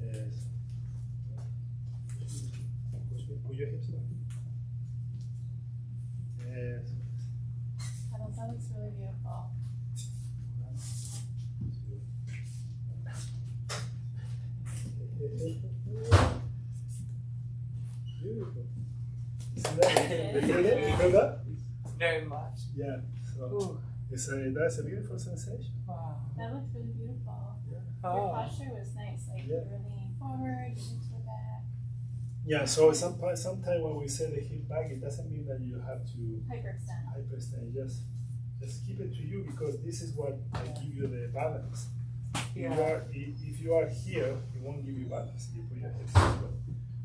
Yes. Put your hips back. Yes. Petals, that looks really beautiful. Beautiful. See that? You feel that? You feel that? Very much. Yeah. So that's a beautiful sensation. Wow. That looks really beautiful. Your Oh. posture was nice. Like Yeah. you were leaning forward, your hips were back. Yeah. So sometimes when we say the hip back, it doesn't mean that you have to Hyperextend. hyperextend. Just keep it to you because this is what give you the balance. If you are here, it won't give you balance. You put your hips this way.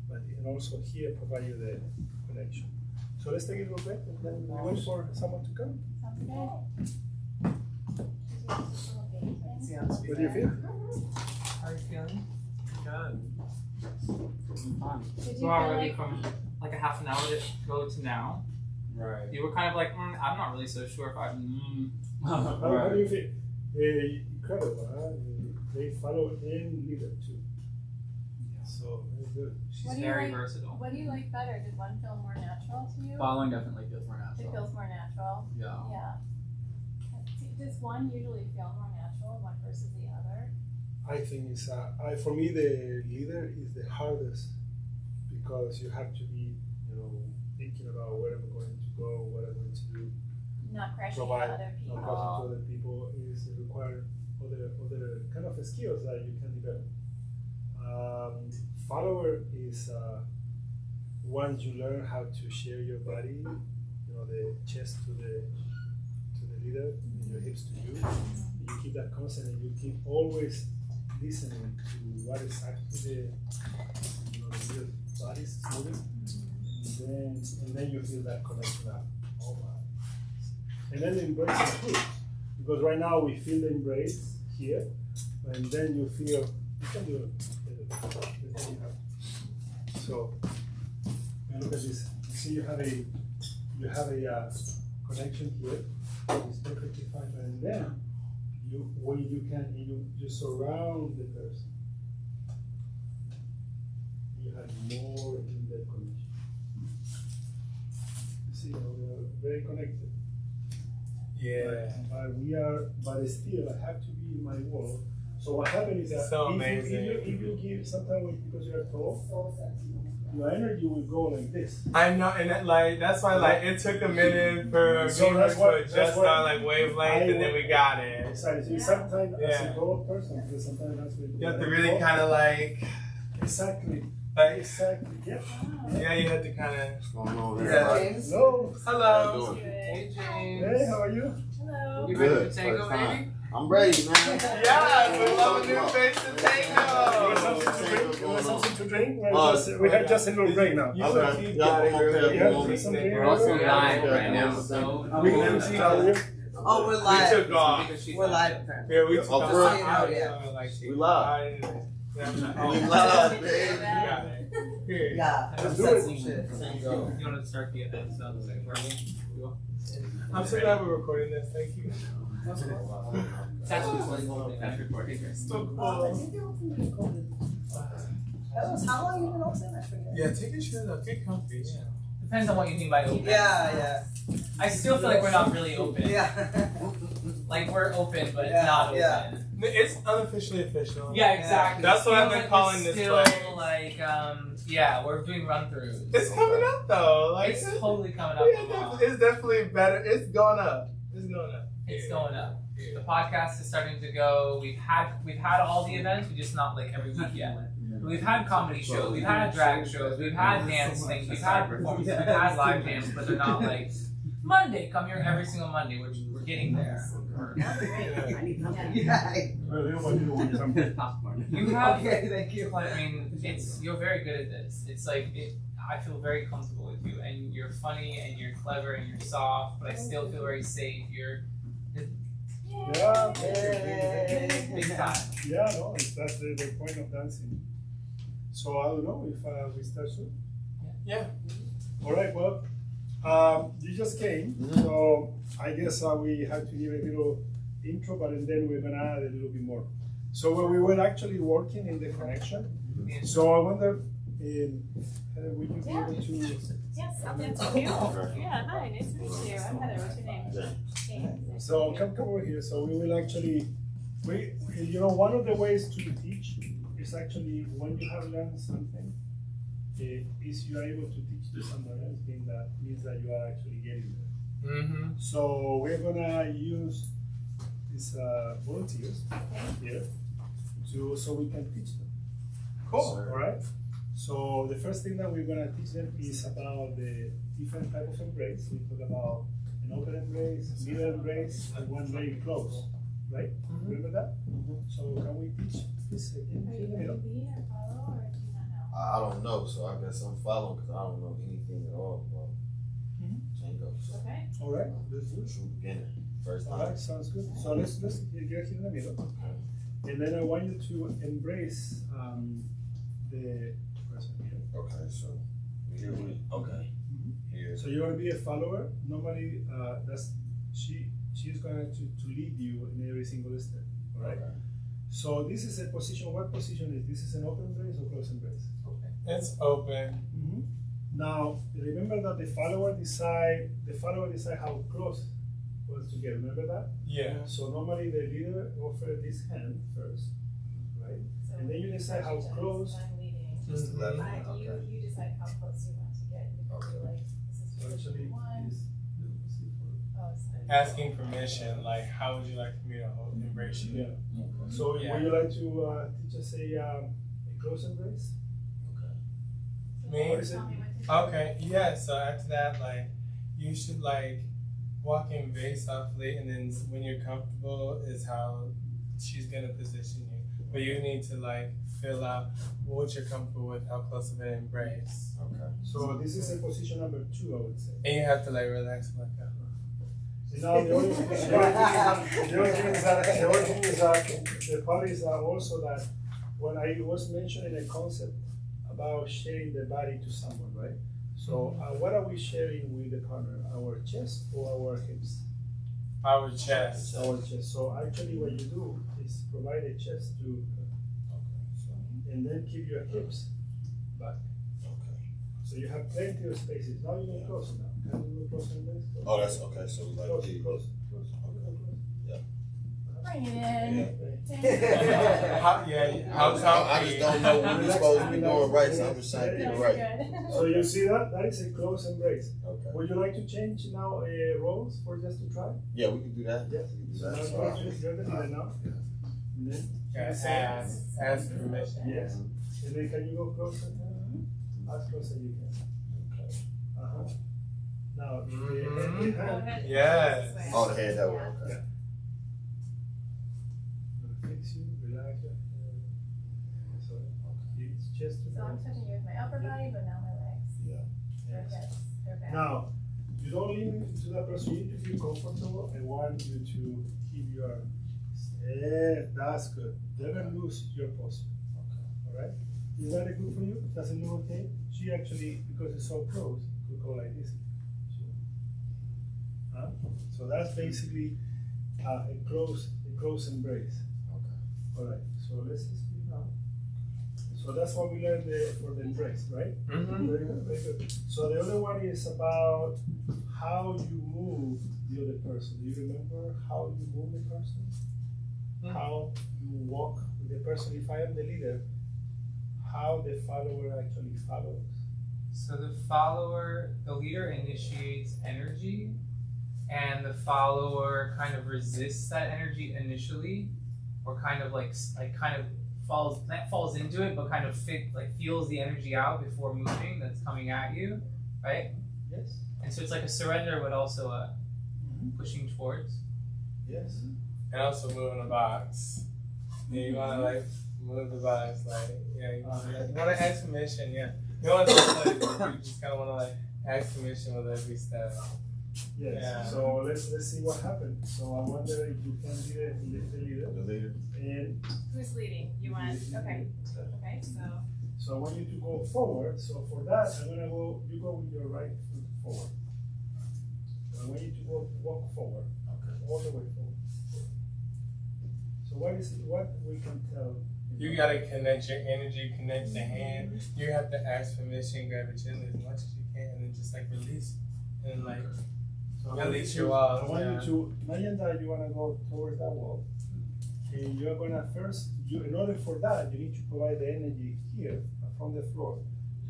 But and also here provide you the connection. So let's take a little break and then we wait for someone to come. Sounds good. What do you feel? How are you feeling? Good. Did you So feel already like from like a half an hour ago to now, Right. you were kind of like, I'm not really so sure if I. How do you feel? Incredible, huh? They follow in leader too. So very good. She's What do you very like- versatile. What do you like better? Did one feel more natural to you? Following definitely feels more It natural. feels more natural. Yeah. Yeah. Does one usually feel more natural, one versus the other? I think it's for me the leader is the hardest because you have to be thinking about where I'm going to go, what I'm going to do. Not crashing Provide, into other people. not causing to other people is require other kind of skills that you can develop. Follower is once you learn how to share your body, the chest to the leader and your hips to you. You keep that constant and you keep always listening to what exactly the leader body is moving. And then you feel that connection up. Oh my. And then the embrace is good. Because right now we feel the embrace here, and then you feel you can do it. So and look at this. You see you have a connection here. It's perfectly fine. And then you surround the person. You have more in that connection. You see, we are very connected. Yeah. But still, I have to be in my world. So what happens is that So if amazing. you give sometimes because you are tall, your energy will go like this. I know, and that's why it took a minute for So me that's to what- adjust that's what our wavelength, and then we got it. Exactly. So sometimes as Yeah. a tall person, because sometimes that's what You have to really kind of exactly. like, Yep. yeah, you have to kind of. What's going on Yeah. there? James. Hello. Hello. Good. Hey James. Hey, how are you? Hello. You ready Good. for tango, First time. baby? I'm ready, man. Yeah, we love a new face to You want tango. something to drink? You want something to drink? Oh, We have just a little break now. You Okay. can keep Y'all got it, come girl. up You here. have to Some keep drink. it. We're also Yeah. live right now, Yeah. so We can see how you. Oh, we're We live. took off. because she's We're not live. there. Yeah, we took Oh, off. for real? We We live. Yeah, We oh, live, you baby. got it. Here. Yeah. Let's do it. You want to start the episode? I'm so glad we're recording this. Thank you. It's actually that's recording. So cool. How long you been open? I forget. Yeah, take your shoes off. Get comfy. Yeah. Depends on what you mean by open. Yeah, I still feel like we're not really open. yeah. Like we're open, but Yeah, not open. yeah. It's unofficially official. Yeah, exactly. That's It what I've feels been like calling we're this still, place. like, yeah, we're doing run-throughs. It's coming up though. Like It's totally coming up. yeah, it's definitely better. It's going up. It's going up. It's going up. The podcast is starting to go. We've had all the events, but just not like every week yet. We've had comedy shows, we've had drag shows, we've had dance things, we've had performances, we've had live jams, but they're not like Monday. Come here every single Monday, which we're getting there. Well, you know what you do when you come here. You have, Okay, thank you. I mean, you're very good at this. It's like I feel very comfortable with you, and you're funny, and you're clever, and you're soft, but I still feel very safe. You're Yeah, big time. yeah, no, that's the point of dancing. So I don't know if we start soon. Yeah. All right, well, you just came, so I guess we have to give a little intro, but then we're gonna add a little bit more. So when we were actually working in the connection, so I wonder, would you be able to? Yes, that's you. Yeah, hi, nice to meet you. I'm Heather. What's your name? James. So come over here. So we will actually, one of the ways to teach is actually when you have learned something, is you are able to teach to someone else, means that you are actually getting there. So we're gonna use these volunteers here so we can teach them. Cool. All right. So the first thing that we're gonna teach them is about the different types of embrace. We talk about an open embrace, middle embrace, and one very close. Right? Remember that? So can we teach this again? Are you going to lead or follow, or do you not know? I don't know, so I guess I'm following because I don't know anything at all about tango. So Okay. All right. Let's do it. true beginner, first All time. right. Sounds good. So let's get here in the middle, and then I want you to embrace the person here. Okay, so here we here. So you're gonna be a follower. Normally, she's going to lead you in every single step. All right. Okay. So this is a position. What position is this? Is an open embrace or close embrace? It's open. Now remember that the follower decide how close was to get. Remember that? Yeah. So normally the leader offers this hand first, right? So And then you decide how questions, close. I'm leading. Just the left You hand, decide how close you want to get. You can be like, this is So position actually, one. is Oh, it's Asking permission, like, how would you like me to embrace you? yeah. So Yeah. would you like to teach us a close embrace? Me? What is it? Tell me what to do. Okay, yeah, so after that, like, you should, like, walk in very softly, and then when you're comfortable is how she's gonna position you. But you need to, like, fill out what you're comfortable with, how close of an embrace. Okay. So this is a position number 2, I would say. And you have to, like, relax like that. Now the only thing is that the part is also that when I was mentioning a concept about sharing the body to someone, right? So what are we sharing with the partner? Our chest or our hips? Our chest. Our chest. So actually what you do is provide a chest to, and then keep your hips back. So you have plenty of spaces. Now you can close now. Can you go close on this? Oh, that's okay. So like Close, these. close. Bring it in. How I just don't know what we're supposed to be doing right, so I'm just trying to get it right. So you see that? That is a close embrace. Okay. Would you like to change now roles for just to try? Yeah, we can do that. Yes. We can do So that. now you're the leader now. And then, Yeah, ask permission. yes. And then can you go closer? As close as you can. Uh-huh. Now, the Go hand. ahead. Yes. This way. Oh, the head that way. Okay. Fix you, relax your head. So, it's just to So I'm touching you with my upper body, but now my legs. Yeah. Their hips, their back. Now, you don't lean into that person. You need to feel comfortable. I want you to keep your. That's good. Never lose your posture. All right. Is that good for you? Does it look okay? She actually, because it's so close, could go like this. So that's basically a close embrace. Okay. All right. So let's speak now. So that's what we learned for the embrace, right? Very good, very good. So the other one is about how you move the other person. Do you remember how you move the person? How you walk with the person? If I am the leader, how the follower actually follows. So the leader initiates energy, and the follower kind of resists that energy initially, or kind of falls into it, but kind of feels the energy out before moving that's coming at you, right? Yes. And so it's like a surrender, but also a pushing towards. Yes. And also moving the box. Yeah, you wanna like move the box, like you wanna ask permission, yeah. You don't want to you just kinda wanna like ask permission with every step. Yes. Yeah. So let's see what happens. So I wonder if you can be the leader. The leader. And Who's leading? You want, okay, okay, so I want you to go forward. So for that, you go with your right foot forward. So I want you to walk forward. Okay. All the way forward. So So what we can tell? You gotta connect your energy, connect the hand. You have to ask permission, grab it gently as much as you can, and then just like release. And like release your walls. I want you to imagine that you wanna go towards that wall. And you're gonna first, in order for that, you need to provide the energy here from the floor.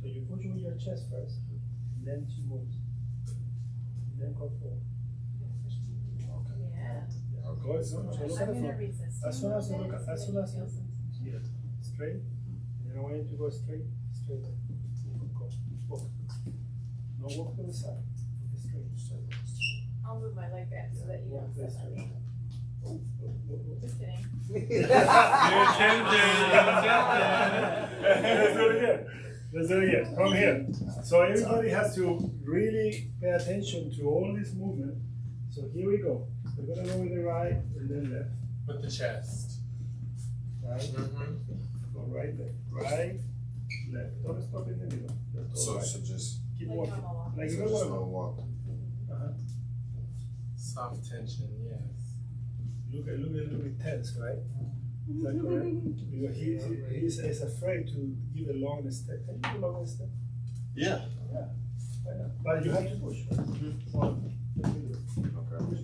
So you push with your chest first, and then she moves. And then go forward. Yeah. Go as soon as you look at the I'm gonna floor. resist. As soon as you look at, as soon as you Feel some tension. here, straight. And then I want you to go straight. Go. Walk. No, walk to the side. Straight. I'll move my leg back so that you don't step on me. Just kidding. Let's do it again. Let's do it again. From here. So everybody has to really pay attention to all this movement. So here we go. We're gonna go with the right and then left. with the chest. Right? Go right there. Right, left. Don't stop in the middle. Just go right. So just Keep Like walking. normal walk. Like so you don't just wanna no go. walk. Soft tension, yes. Look a little bit tense, right? Is that correct? Because he's afraid to give a long step. Can you do a long step? Yeah. Why not? But you have to push. Right? So, let me do it. Okay. Push.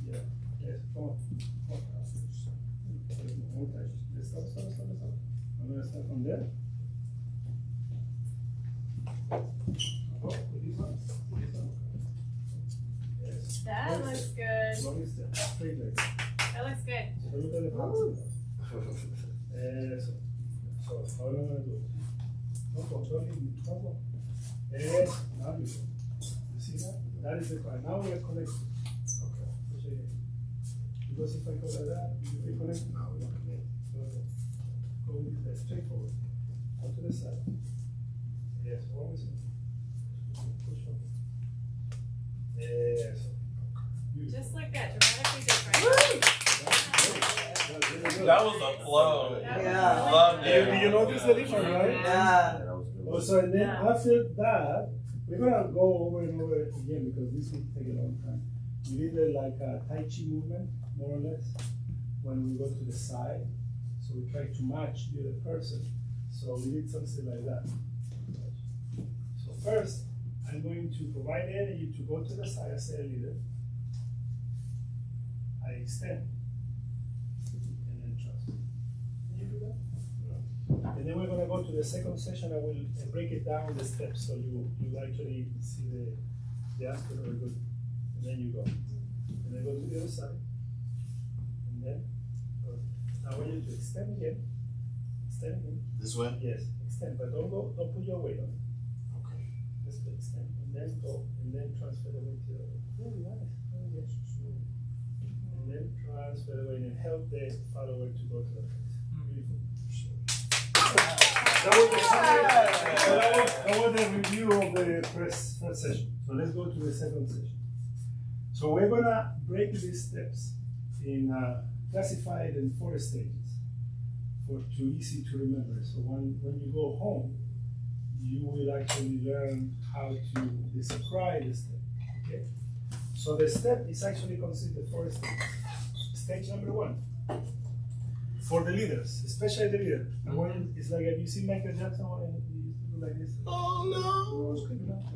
Yeah. Yes. Come on. Come on. More time. Stop. I'm gonna start from there. Go with this one. Yes. That looks good. Long step. Straight leg. That looks good. So look at the front. So how am I gonna do it? Don't go. Yes, now you go. You see that? That is the part. Now we are connected. Okay. Push it in. Because if I go like that, you be connected. Now we are connected. Go with that straight forward. Out to the side. Yes, always. Push up. Yes. Just like that, dramatically different. That was a flow. Yeah. Loved Do it. you notice the difference, right? Yeah. That was good. Also, and then after that, we're gonna go over and over again because this will take a long time. We did like a Tai Chi movement, more or less, when we go to the side. So we try to match the other person. So we did something like that. So first, I'm going to provide energy to go to the side as a leader. I extend. And then transfer. Can you do that? And then we're gonna go to the second session. I will break it down the steps so you actually see the aspect very good. And then you go. And then go to the other side. And then go. Now I want you to extend again. Extend again. This way? Yes, extend, but don't put your weight on it. Okay. Just extend. And then go. And then transfer the weight to the other. Very nice. Very good. And then transfer the weight and help the follower to go to the face. Beautiful. That was the review of the first session. So let's go to the second session. So we're gonna break these steps in classified in 4 stages for too easy to remember. So when you go home, you will actually learn how to describe the step. Okay. So the step is actually considered 4 stages. Stage number 1. For the leaders, especially the leader. And when it's like, have you seen Michael Jackson when he used to do like this? Oh no!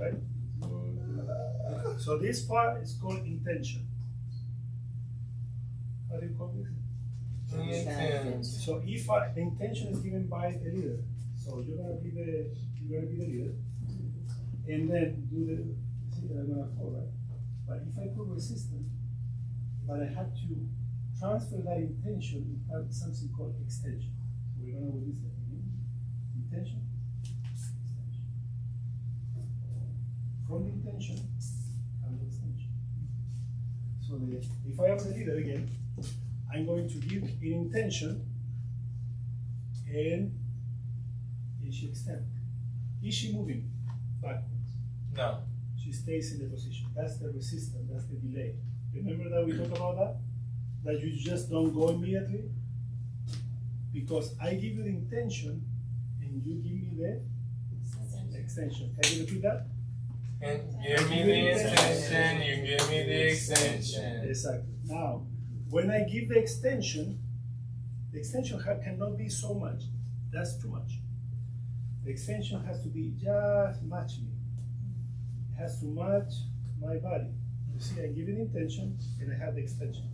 Right? So this part is called intention. How do you call this? So if the intention is given by the leader, so you're gonna be the leader, and then do the see that I'm gonna fall, right? But if I put resistance, but I have to transfer that intention into something called extension. So we're gonna do this again. Intention, extension. From the intention comes the extension. So if I am the leader again, I'm going to give an intention, and is she extend? Is she moving backwards? No. She stays in the position. That's the resistance, that's the delay. Remember that we talked about that? That you just don't go immediately? Because I give you the intention and you give me the extension. Can you repeat that? And give me the extension, you give me the extension. Exactly. Now, When I give the extension cannot be so much. That's too much. The extension has to be just match me. It has to match my body. You see, I give it intention and I have the extension.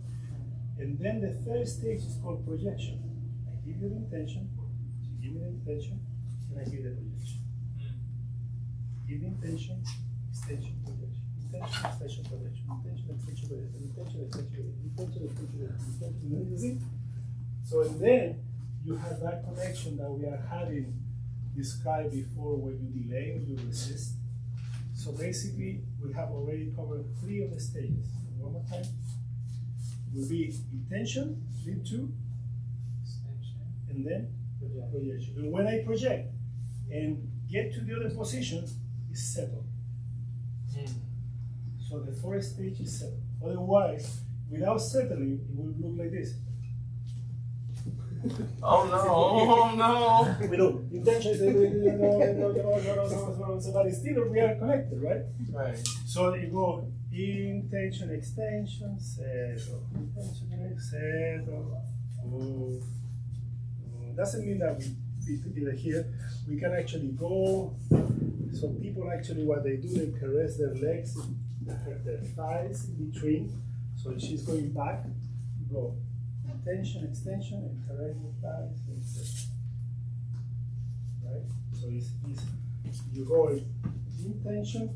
And then the third stage is called projection. I give you the intention, you give me the intention, and I give the projection. Give the intention, extension, projection. Intention, extension, projection. Intention, extension, projection. Intention, extension, projection. Intention, extension, projection. You see? So and then you have that connection that we are having described before when you delay, when you resist. So basically, we have already covered 3 of the stages. One more time. Will be intention, lead to, and then projection. And when I project and get to the other position, it's settled. So the 4th stage is settled. Otherwise, without settling, it will look like this. Oh no! We know intention, but still we are connected, right? Right. So you go intention, extension, settle. Intention, settle. Doesn't mean that we did it here. We can actually go. So people actually, what they do, they caress their legs, their thighs in between. So she's going back. Go intention, extension, and caress the thighs and settle. Right. So it's you go intention,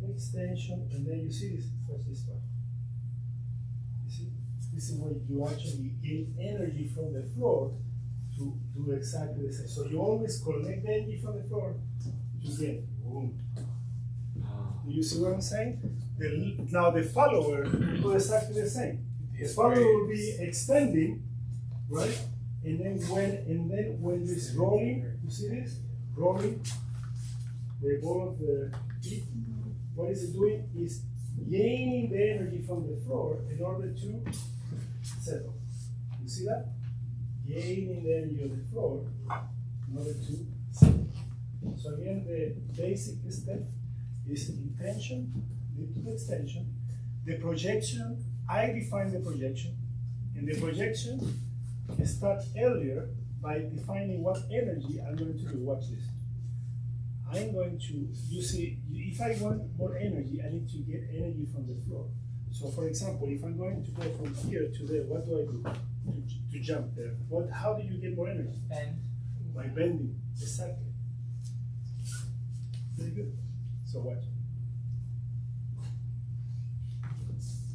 extension, and then you see this. What's this one? You see, this is where you actually gain energy from the floor to do exactly the same. So you always collect the energy from the floor to get boom. Do you see what I'm saying? Now the follower will do exactly the same. The follower will be extending, right? And then when it's rolling, you see this? Rolling the ball of the feet. What is it doing? Is gaining the energy from the floor in order to settle. You see that? Gaining the energy on the floor in order to settle. So again, the basic step is intention, lead to the extension. The projection, I define the projection. And the projection starts earlier by defining what energy I'm going to do. Watch this. I'm going to, you see, if I want more energy, I need to get energy from the floor. So for example, if I'm going to go from here to there, what do I do to jump there? How do you get more energy? Bend. By bending, exactly. Very good. So watch.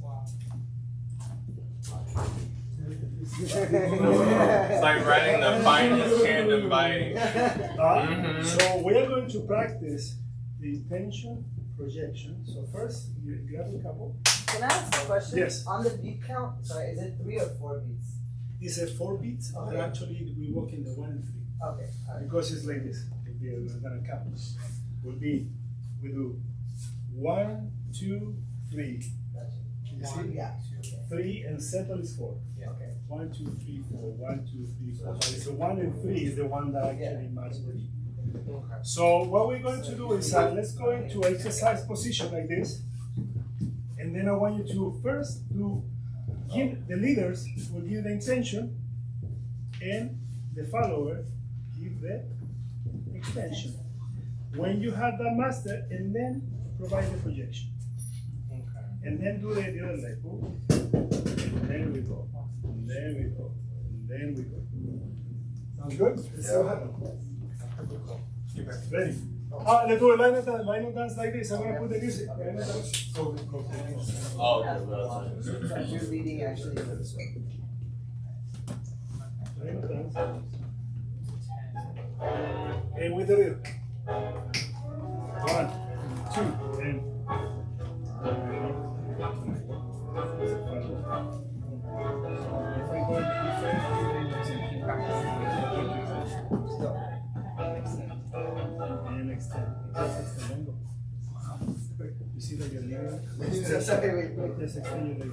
Wow. It's like riding the finest tandem bike. So we are going to practice the intention projection. So first, you grab a couple. Can I ask a question? Yes. On the beat count, sorry, is it 3 or 4 beats? It's a 4 beats, but actually we work in the 1 and 3. Okay. All right. Because it's like this. We're gonna count. We do 1, 2, 3. Gotcha. You see? Yeah. Okay. 3 and settle is 4. Okay. 1, 2, 3, 4. 1, 2, 3, 4. So 1 and 3 is the one that actually matches the beat. So what we're going to do is let's go into exercise position like this. And then I want you to first give the leaders will give the intention and the follower give the extension. When you have that master, and then provide the projection. And then do the other leg. And then we go. And then we go. And then we go. Sounds good? Let's see what happens. Ready? Let's do a line of dance like this. I'm going to put the music. Line of dance. Oh, You're leading actually this way. Line of dance. And with the rhythm. 1, 2, and if I go and extend. Just extend. You see that you're leaving? Sorry, wait. Just extend your leg.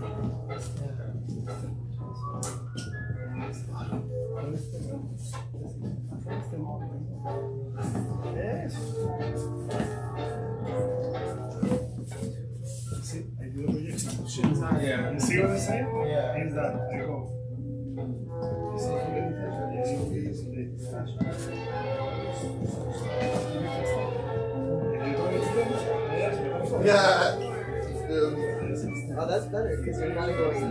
Yes. See, I do the projection. Yeah. You see what I'm saying? Yeah. Is that I go. Yeah. Oh, that's better because you're not going in.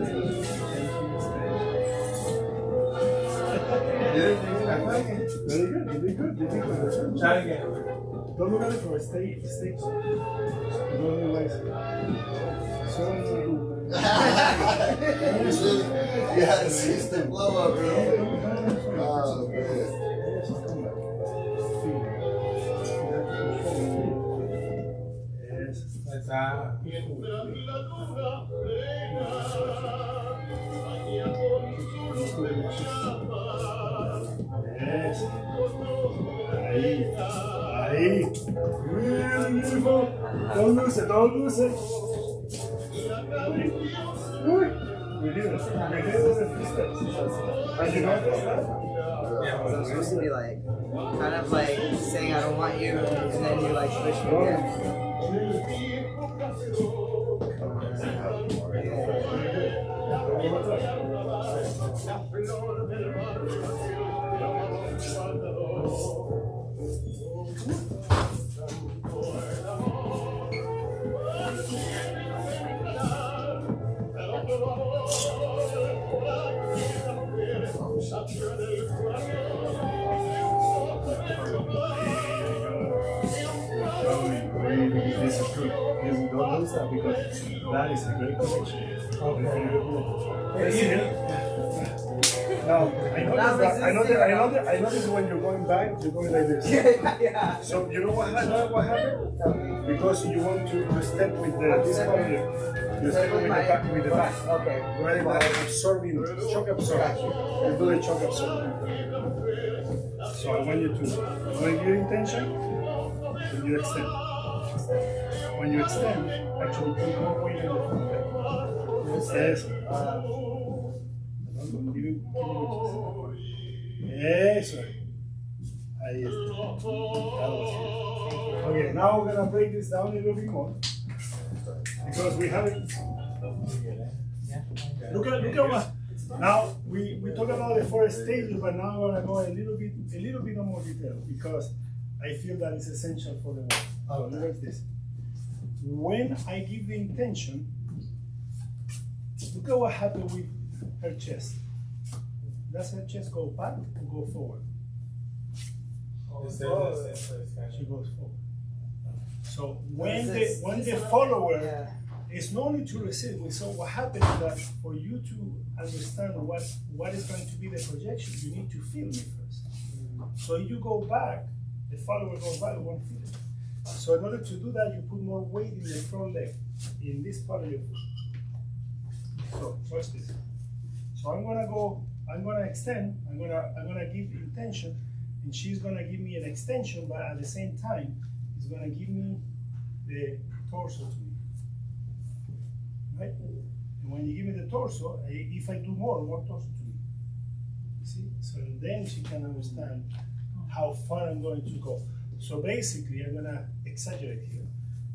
Very good, very good. Try again. Don't look at it for a stay. Don't realize it. So, You had to cease the blow up, bro. Oh, man. yes. That's out. Yes. Ahí. Really beautiful. Don't lose it, don't lose it. We did it. We did it in a few steps. And you know this, right? So I'm supposed to be like, kind of like saying I don't want you, and then you like switch me again. This is true. Don't lose that because that is a great connection. Now, I noticed when you're going back, you're going like this. Yeah. So you know what happened? Because you want to step with this part here. You step with the back. Okay. Right now, absorbing, shock absorption. You do the shock absorption. So I want you to, when you intention, when you extend. When you extend, actually put more weight in the front leg. Yes. Eso. Ahí está. Okay, now we're gonna break this down a little bit more because we haven't. Look at what. Now we talk about the 4 stages, but now I'm gonna go a little bit more detail because I feel that it's essential for the work. So look at this. When I give the intention, look at what happened with her chest. Does her chest go back or go forward? She goes forward. So when the follower is no need to receive. So what happens is that for you to understand what is going to be the projection, you need to feel me first. So if you go back, the follower goes back, won't feel it. So in order to do that, you put more weight in the front leg, in this part of your foot. So watch this. So I'm gonna extend, I'm gonna give intention, and she's gonna give me an extension, but at the same time, it's gonna give me the torso to me. Right? And when you give me the torso, if I do more torso to me. You see? So then she can understand how far I'm going to go. So basically, I'm gonna exaggerate here.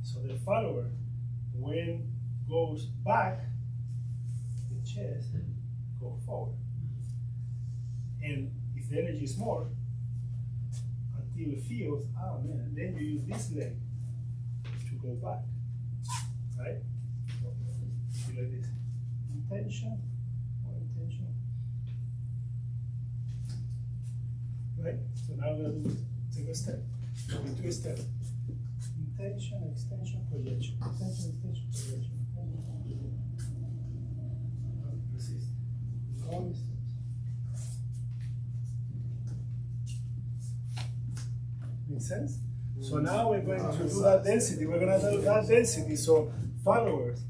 So the follower, when goes back, the chest go forward. And if the energy is more, until it feels, oh man, then you use this leg to go back, right? So, like this. Intention, more intention. Right? So now we're gonna take a step. Into a step. Intention, extension, projection. Intention, extension, projection. Resist. Long steps. Make sense? So now we're going to do that density. We're going to do that density. So followers,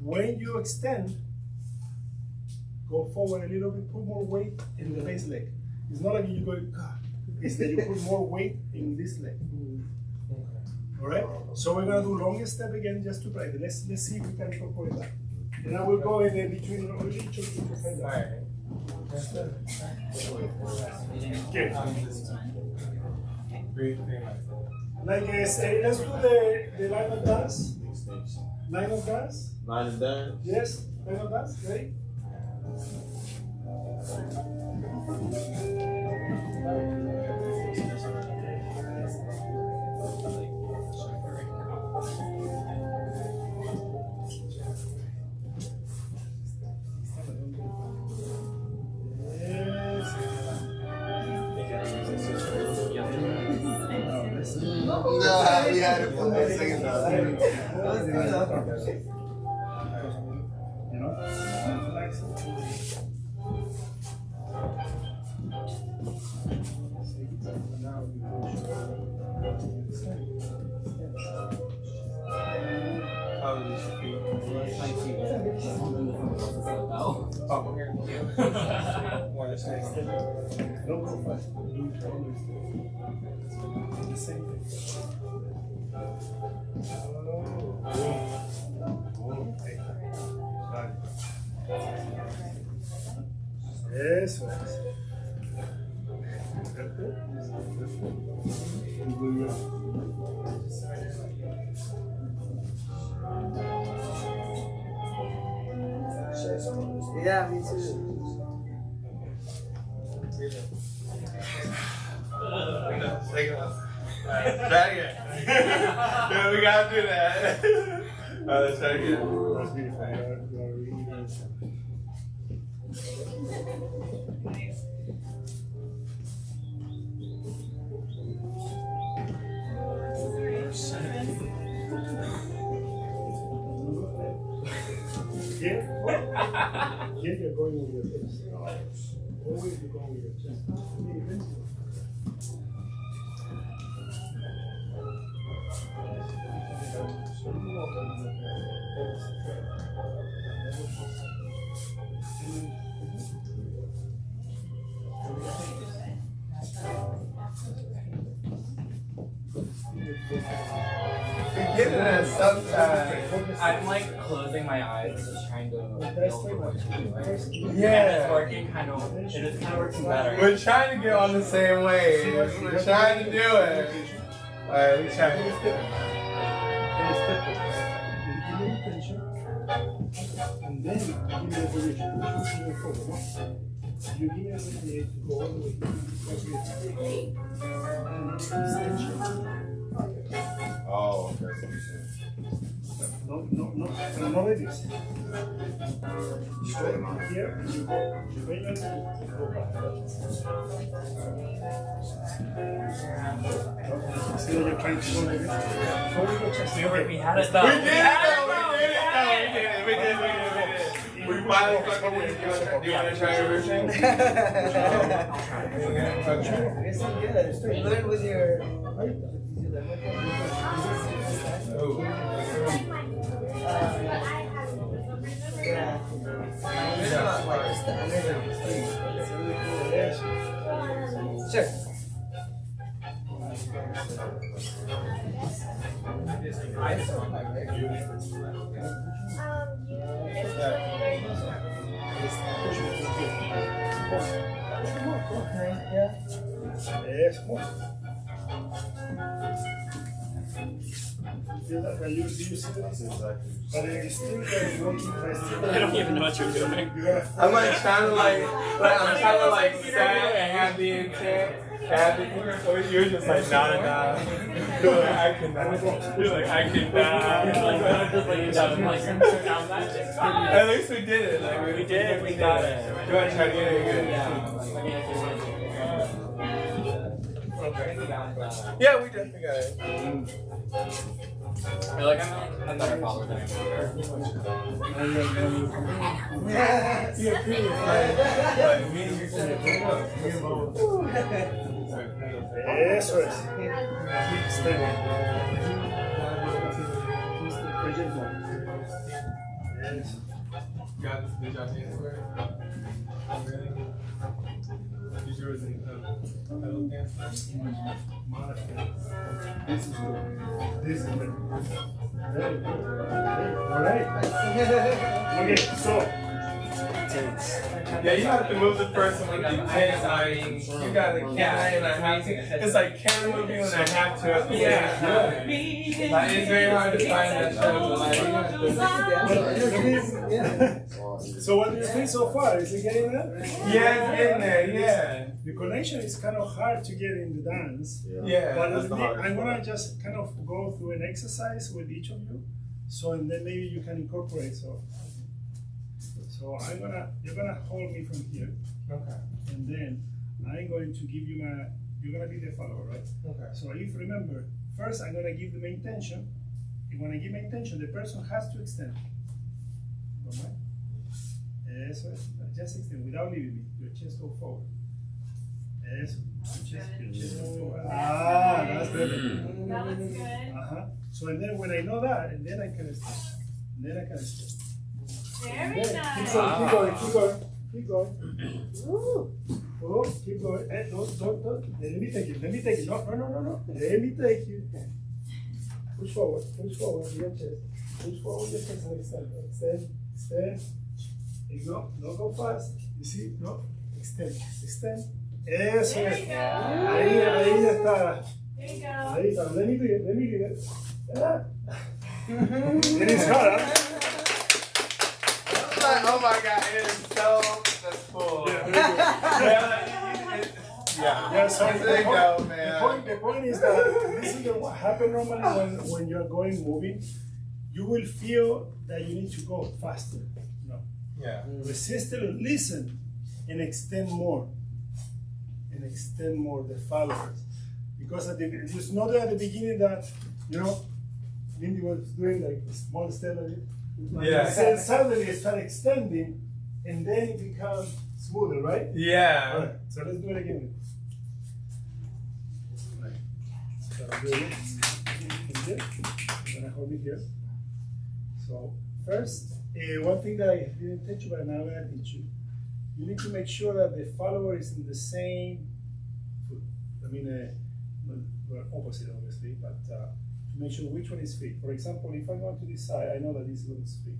when you extend, go forward a little bit, put more weight in the base leg. It's not like you go, it's that you put more weight in this leg. All right? So we're going to do longest step again just to practice. Let's see if we can incorporate that. And I will go in between each of you to find out. Okay. Like I say, let's do the line of dance. Line of dance? Line of dance? Yes, line of dance. Ready? No, we had it for a second. You know? Relax. Now we Oh, here. More this way. no profile. The same thing. Eso es. Yeah, me too. Take it off. Try again. Yeah, we gotta do that. Let's try again. That's beautiful. You are really nice. Here you're going with your hips. Always you're going with your chest. We get it at sometimes. I'm like closing my eyes, just trying to feel for what you're doing. Yeah. And it's working kind of, it is kind of working better. We're trying to get on the same wave. We're trying to do it. Alright, we try. And then give me the position. You give me a position to go all the way. And extension. Oh, okay. No like this. Straight here, you go, you bring it, you go back. See what you're trying to show me? We had it though. We did it! We finally fucking did it. Do you want to try everything? It's so good. Learn with your. Yeah. It's not like just the energy. It's really cool. Sure. Yes, come on. You see this? But it's still working faster. I don't even know what you're doing. I'm like trying to I'm trying to like set and have the intent. You're just like nah. You're like I cannot. You're like I cannot. At least we did it. Like we did it. We got it. You want to try to get it again? Yeah, we definitely got it. I feel like I'm a better follower than I'm sure. Yes. Eso es. Keep standing. Yes. Got this bitch out here. Really? Is yours a pedal dance? This is good. This is good. Very good. All right. Okay, so intense. Yeah, you have to move the person with intense. You gotta can I and I have to. It's like can I move you and I have to at the same time. Like it's very hard to find that show, but like you have to. So what do you think so far? Is it getting there? Yeah, it's getting there. Yeah. The connection is kind of hard to get in the dance. Yeah. But I'm gonna just kind of go through an exercise with each of you. So and then maybe you can incorporate. So you're gonna hold me from here. Okay. And then I'm going to give you you're gonna be the follower, right? Okay. So if you remember, first I'm gonna give the main tension. And when I give main tension, the person has to extend. Right? Eso es. Just extend without leaving me. Your chest go forward. Eso. Your chest go forward. Ah, that's good. That looks good. So and then when I know that, and then I can extend. And then I can extend. Very nice. Keep going. Woo. Oh, keep going. Don't. Let me take you. No. Let me take you. Push forward with your chest. Push forward your chest and extend. Don't go fast. You see? No. Extend. Eso There es. you go. Ahí está. There you go. Ahí está. Let me do it. Ah. It is hard, huh? Oh my God, it is so cool. Yeah, so there you go, man. The point is that this is what happens normally when you're moving. You will feel that you need to go faster. No. Yeah. Resist it, listen, and extend more. The followers. Because just notice at the beginning that, Lindy was doing like a small step of it. Yeah. Then suddenly it started extending, and then it becomes smoother, right? Yeah. All right, so let's do it again. Right. So I'm doing it. Here. I'm gonna hold it here. So first, one thing that I didn't teach you, but now I'm gonna teach you. You need to make sure that the follower is in the same foot. I mean, well, opposite obviously, but to make sure which one is free. For example, if I go to this side, I know that this one is free.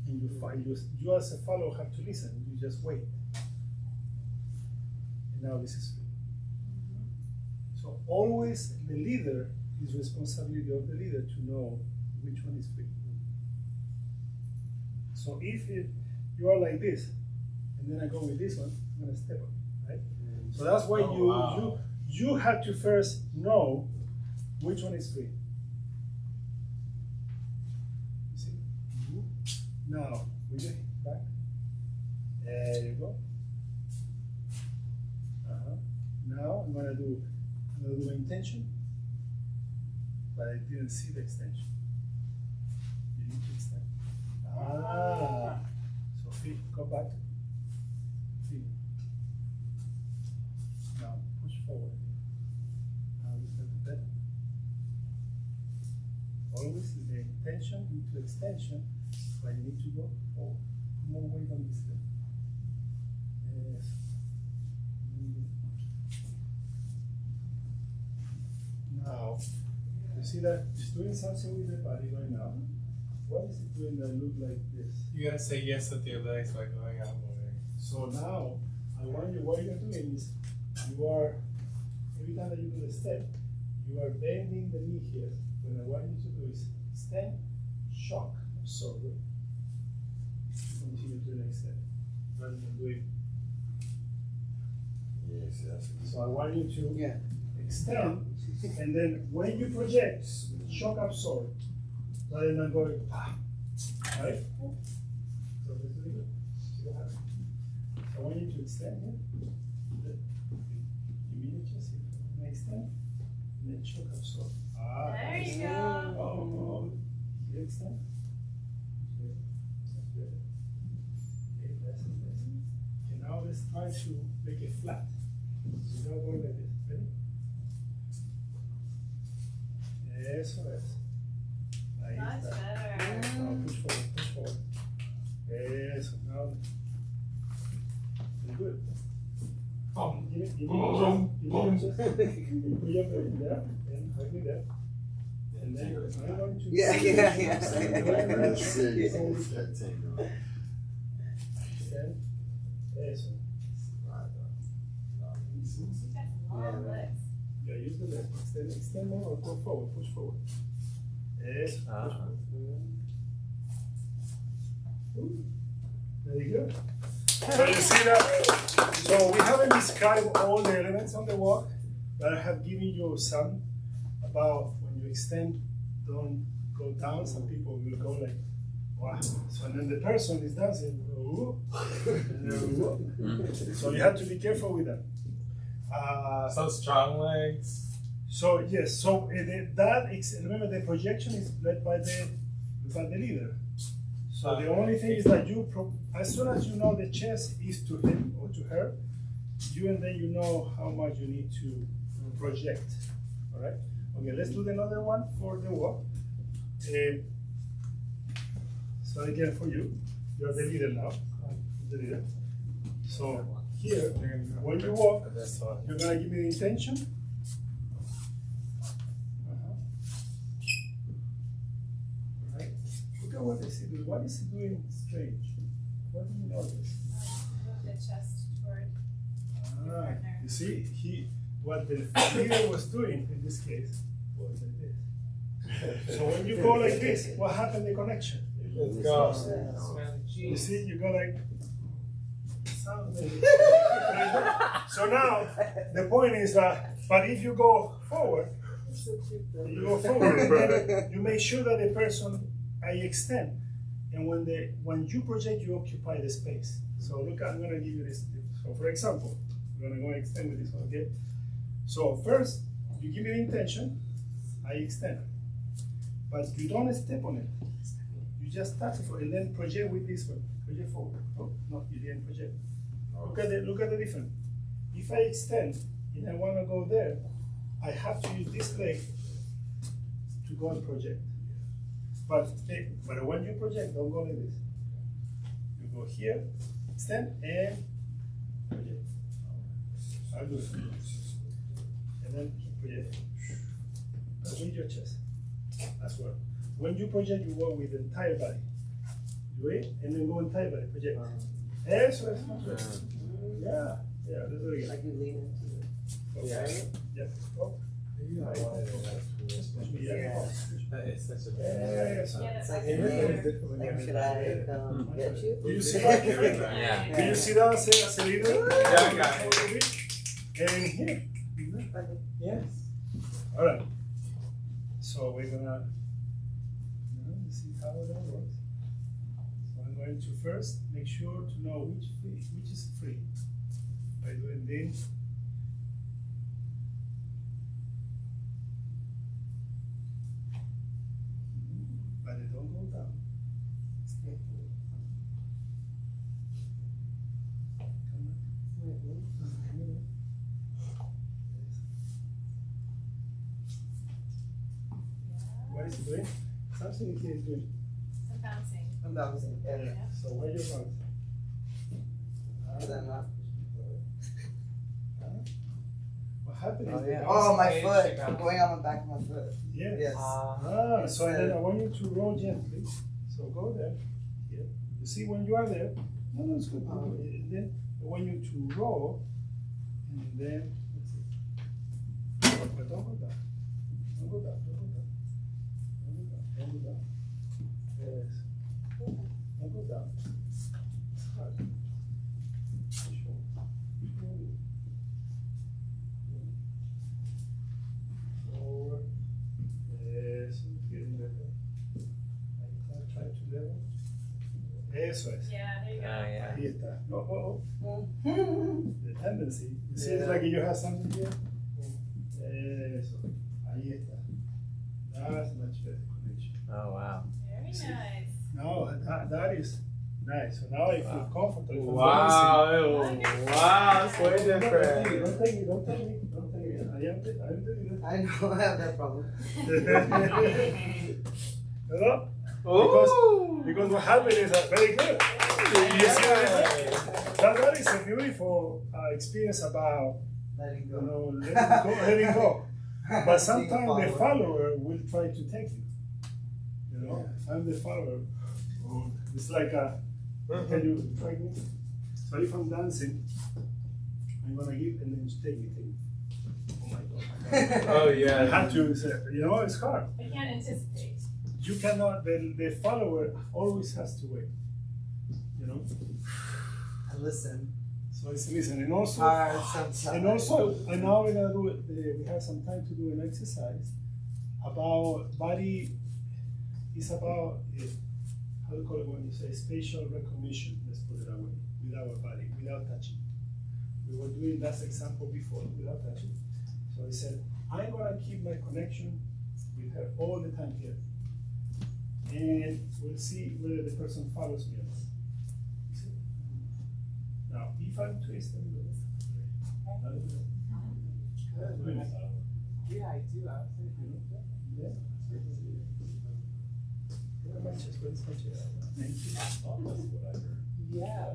And you as a follower have to listen. You just wait. And now this is free. So always the leader is responsibility of the leader to know which one is free. So if you are like this, and then I go with this one, I'm gonna step on, right? So that's why you have to first know which one is free. You see? Now with your hip back. There you go. Now I'm gonna do my intention, but I didn't see the extension. You need to extend. So feet, go back. Feet. Now push forward. Now you start to bend. Always the intention into extension, but you need to go forward. Put more weight on this leg. Yes. Now, you see that it's doing something with the body right now. What is it doing that look like this? You gotta say yes with your legs by going out more. So now, what you're doing is, every time that you do the step, you are bending the knee here. What I want you to do is stand, shock, absorb, continue to the next step, rather than doing. Yes. So I want you to extend, and then when you project, shock absorb, rather than going, right? So let's do it. See what happens. I want you to extend here. Immediate chest here. Extend, and then shock absorb. There you go. Oh, you extend. That's good. Okay, less. Okay, now let's try to make it flat. So now go like this. Ready? Eso es. Ahí That's está. better. Now push forward. Eso, now. Very good. Give me your chest. Put your belly there, and hug me there. And then I'm going to extend. Eso. Long legs. Yeah, use the leg. Extend more or go forward, push forward. Eso, push forward. Very good. So you see that? So we haven't described all the elements on the walk, but I have given you some about when you extend, don't go down. Some people will go like, wow. So then the person is dancing. So you have to be careful with that. So strong legs. So yes, so remember the projection is led by the leader. So the only thing is that as soon as you know the chest is to him or to her, and then you know how much you need to project. All right. Okay, let's do another one for the walk. So again, for you, you're the leader now. The leader. So here, when you walk, you're gonna give me the intention. Right. Look at what is he doing. What is he doing strange? What do you notice? The chest toward You see, what the leader was doing in this case was like this. So when you go like this, what happened? The connection. Let's go. You see, you go like. So now the point is that, but if you go forward, and then you make sure that the person I extend, and when you project, you occupy the space. So look, I'm gonna give you this. So for example, we're gonna go extend with this one, okay? So first, you give me the intention, I extend, but you don't step on it. You just touch it and then project with this one. Project forward. Oh, no, you didn't project. Look at the difference. If I extend and I want to go there, I have to use this leg to go and project. But when you project, don't go like this. You go here, extend, and project. I'll do it. And then project. Read your chest as well. When you project, you work with the entire body. Do it, and then go entire body, project. Eso es más bien. Yeah, that's very good. Like you lean into it. Okay. Yeah. Oh. Just push me. Yeah. That is such a Yes. It's like, should I get you? Do you see that? Yeah. Do you see that as a leader? Yeah, I got it. And here. Yes. All right. So we're gonna see how that works. So I'm going to first make sure to know which is free. By doing this. But it don't go down. Stay forward. What is he doing? Something he is doing. some bouncing. I'm bouncing. Yeah. So where you going? Because I'm not pushing forward. What happened is yeah. Oh, my Page foot. to I'm going on the back of my foot. Yes. Yes. So then I want you to roll gently. So go there. Here. You see when you are there. No, it's good. And then I want you to roll, and then let's see. But don't go down. Don't go down. Don't go down. Don't go down. Don't go down. Yes. Don't go down. It's hard. Push forward. Push forward. Forward. Yes. Getting better. Try to level. Eso es. Yeah, there you go. yeah. Ahí está. No, the tendency. You see, it's like you have something here. Eso. Ahí está. That's much better connection. Oh wow. Very nice. No, that is nice. So now I feel comfortable. Wow, wow, it's way Don't different. take me. I am the leader. I know I have that problem. Hello? Ooh. Because what happened is very good. You see that is a beautiful experience about Letting go. letting go. But sometimes the follower will try to take you. You know, I'm the follower. It's like can you try me? So if I'm dancing, I'm gonna give and then you take it. Oh my God. Oh yeah. I have to say, it's hard. I can't anticipate. You cannot, the follower always has to wait. And listen. So it's listen. And also, Sometimes. and now we're gonna do it, we have some time to do an exercise about body, it's about, how do you call it when you say spatial recognition, let's put it that way, with our body, without touching. We were doing that example before, without touching. So he said, I'm gonna keep my connection with her all the time here. And we'll see whether the person follows me or not. See? Now, if I'm twisting, Yeah, I do. Yeah.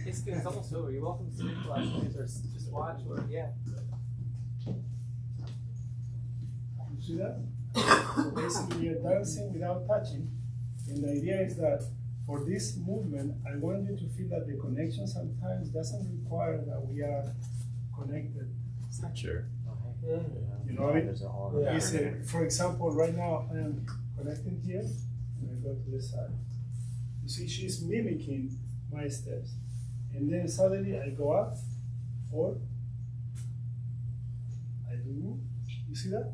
It's good. It's almost over. You're welcome to speak to us or just watch or yeah. You see that? So basically, you're dancing without touching, and the idea is that for this movement, I want you to feel that the connection sometimes doesn't require that we are connected. Sure. You know what I mean? Yeah. It's for example, right now I am connecting here, and I go to the side. You see, she's mimicking my steps, and then suddenly I go up, or I do move. You see that?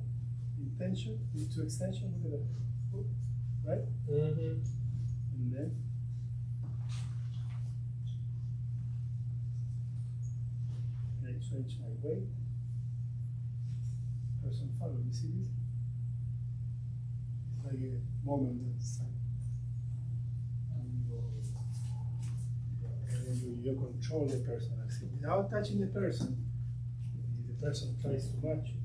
Intention into extension. Look at that, right? Mm-hmm. And then I change my weight. Person follow. You see this? It's like a moment that's time. And then you control the person. Without touching the person, if the person tries to match you.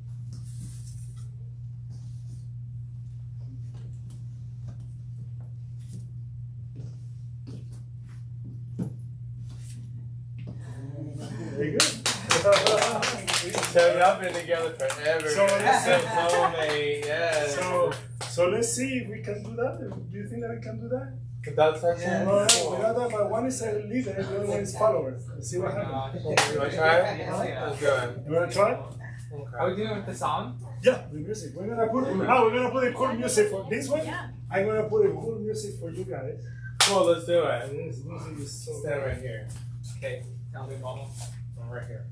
Very good. So y'all been together forever. So listen. Soulmate, yeah. So let's see if we can do that. Do you think that we can do that? Without touching? Yeah. No, without that, but one is a leader, the other one is follower. Let's see what happens. You wanna try it? Let's go. You wanna try? Are we doing it with the song? Yeah, the music. We're gonna put a cool music for this one. Yeah. I'm gonna put a cool music for you guys. Cool, let's do it. This music is so Stand right here. Okay. Tell me, Mama. I'm right here.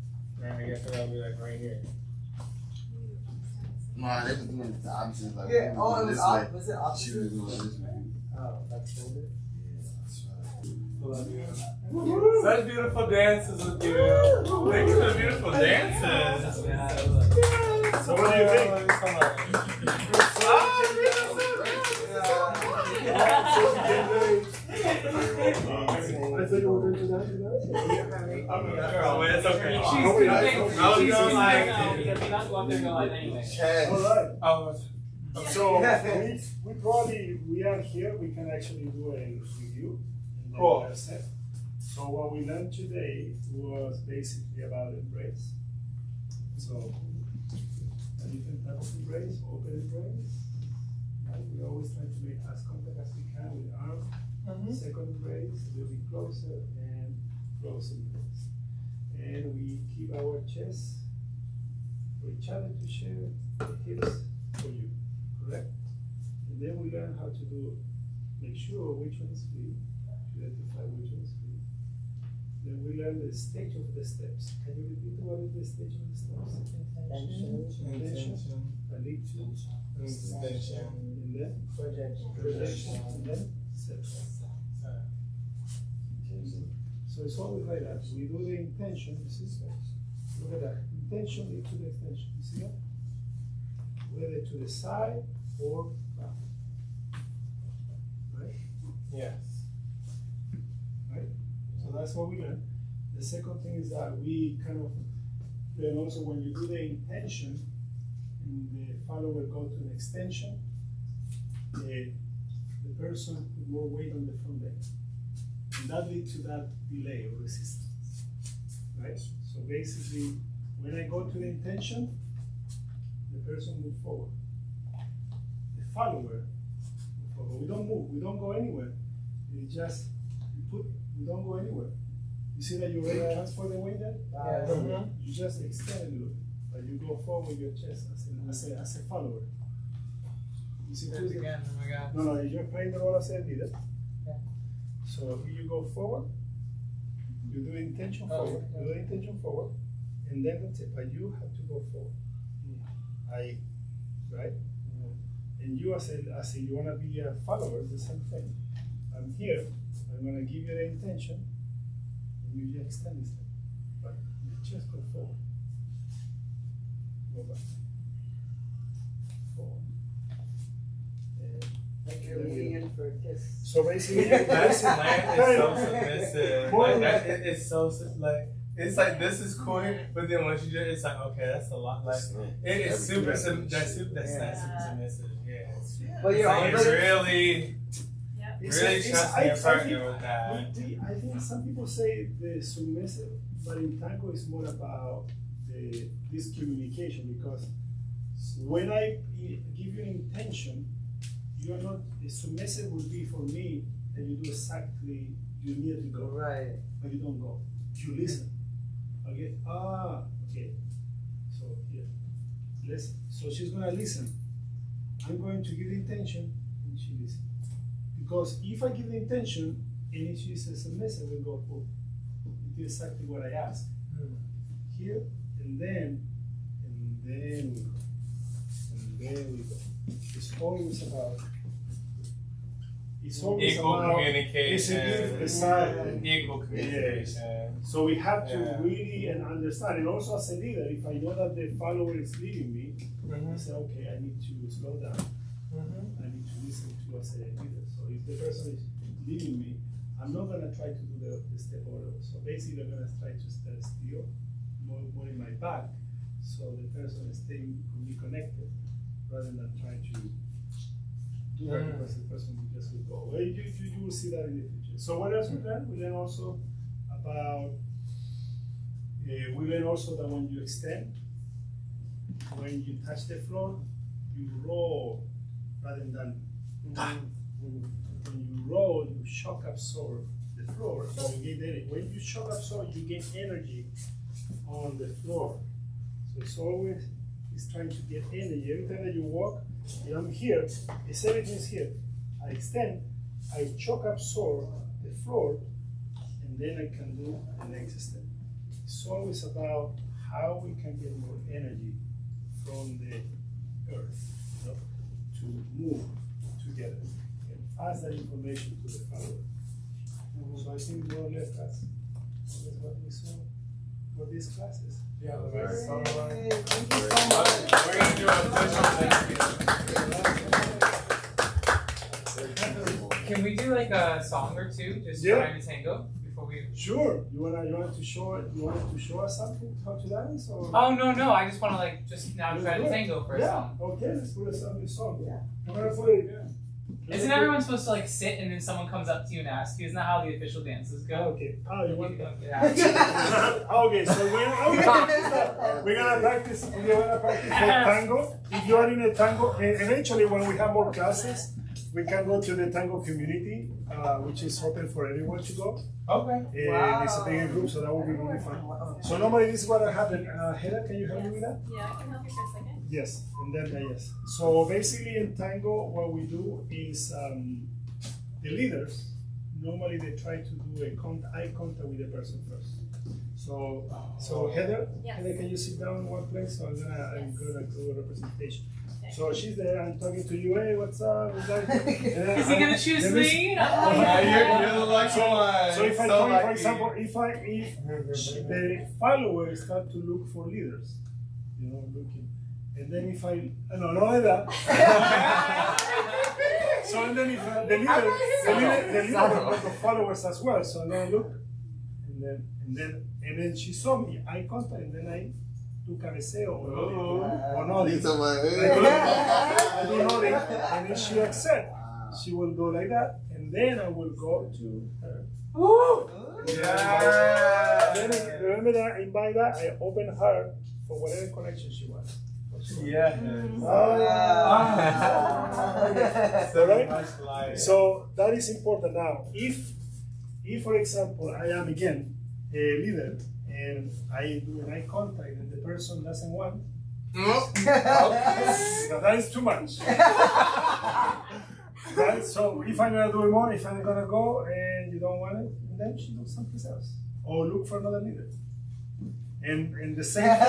I guess I'll be like right here. Nah, they was doing the opposite. Like, Yeah, we oh, was it was doing this way. was it She opposite? was doing this way. Oh, that's cool. Such beautiful dances with you. Thank you for the beautiful dances. So what do you think? I thought you were going to dance tonight. I'm a girl, man. It's okay. She's Oh, yeah. thinking. I was She's going like- thinking, because we not go up there and go like anything. All right. Oh, So we are here. We can actually do a review. And then Cool. we are set. So what we learned today was basically about embrace. So a different type of embrace, open embrace. Right? We always try to make as contact as we can with the arm. Second embrace, a little bit closer, and close embrace. And we keep our chest for each other to share, the hips for you, correct? And then we learn how to make sure which one is free, to identify which one is free. Then we learn the stage of the steps. Can you repeat what is the stage of the steps? Intention, a lead to, Extension. and then projection, and then steps. So it's always like that. We do the intention, you see? Look at that. Intention lead to the extension. You see that? Whether to the side or back. Right? Yes. Right? So that's what we learn. The second thing is that we kind of then also when you do the intention and the follower go to an extension, the person put more weight on the front leg. And that leads to that delay or resistance. Right? So basically, when I go to the intention, the person moves forward. The follower moves forward. We don't move, we don't go anywhere. It's just we don't go anywhere. You see that you already transfer the weight there? You just extend a little, but you go forward with your chest as a follower. You see Do it again. Oh my God. No, you're playing the role as a leader. Yeah. So here you go forward, you do intention forward, you do intention forward, and then that's it. But you have to go forward. Right? And you as you wanna be a follower, the same thing. I'm here, I'm gonna give you the intention, and you just extend this thing. But you just go forward. Go back. Forward. Like you're leaning in for a kiss. So basically, That's land is so submissive. Like that, it's so like it's like this is cool, but then once you do it, it's like okay, that's a lot. Like it is super that's super submissive. Yeah. But you're It's really really it's- trusting your partner with that. I think some people say the submissive, but in tango it's more about this communication, because when I give you an intention, you're not submissive would be for me, and you do exactly you need to go Right. but you don't go. You listen. Okay. Okay. So here, listen. So she's gonna listen. I'm going to give the intention, and she listens. Because if I give the intention and she says submissive, we go, oh, you do exactly what I ask. Here, and then we go. And then we go. It's always about Equal communication. Exactly. Equal communication. So we have to really understand, and also as a leader, if I know that the follower is leading me, I say, okay, I need to slow down. I need to listen to as a leader. So if the person is leading me, I'm not gonna try to do the step order. So basically, I'm gonna try to stand still, more in my back, so the person is staying connected, rather than trying to do that because the person will just will go. Well, you will see that in the future. So what else we learn? We learn also about that when you extend, when you touch the floor, you roll rather than when you roll, you shock absorb the floor. So you get when you shock absorb, you get energy on the floor. So it's always trying to get energy. Every time that you walk, and I'm here, it's everything's here. I extend, I shock absorb the floor, and then I can do the next step. It's always about how we can get more energy from the earth, to move together and pass that information to the follower. So I think more or less that's what we saw for these classes. Yeah, Thank you so much. We're gonna do a push-up. Can we do like a song or two, just trying to tango before we? Sure. You wanted to show us something how to dance, or? Oh no! I just want to like just now try to tango for a song. Okay, let's put a song. Yeah. I'm gonna put it. Isn't everyone supposed to like sit and then someone comes up to you and asks you? Isn't that how the official dances go? Okay. You want that? Yeah. Okay, so we're gonna practice. We're gonna practice for tango. If you are in a tango, eventually when we have more classes, we can go to the tango community, which is open for everyone to go. Okay. It's a bigger group, so that will be really fun. So normally this is what happened. Heather, can you help me with that? Yeah, I can help you for a second. Yes, and then yes. So basically in tango, what we do is the leaders normally they try to do eye contact with the person first. So Heather, Yes. Heather, can you sit down in one place? So I'm gonna do a representation. Okay. So she's there. I'm talking to you. Hey, what's up? Is he gonna choose me? You're the lucky one. So if I So tell you, for lucky. example, if the followers start to look for leaders, looking, and then if no, not like that. So and then if the leader of the followers as well. So I'm gonna look, and then she saw me, eye contact, and then I do cabeceo or nodding. I do nodding, and then she accepts. She will go like that, and then I will go to her. Yeah. Then remember that in by that I open her for whatever connection she wants. Yeah. Alright? So that is important now. If for example I am again leader and I do an eye contact and the person doesn't want, Mm. so that is too much. Right? So if I'm gonna do it more, if I'm gonna go and you don't want it, then she looks someplace else or look for another leader. And the same thing,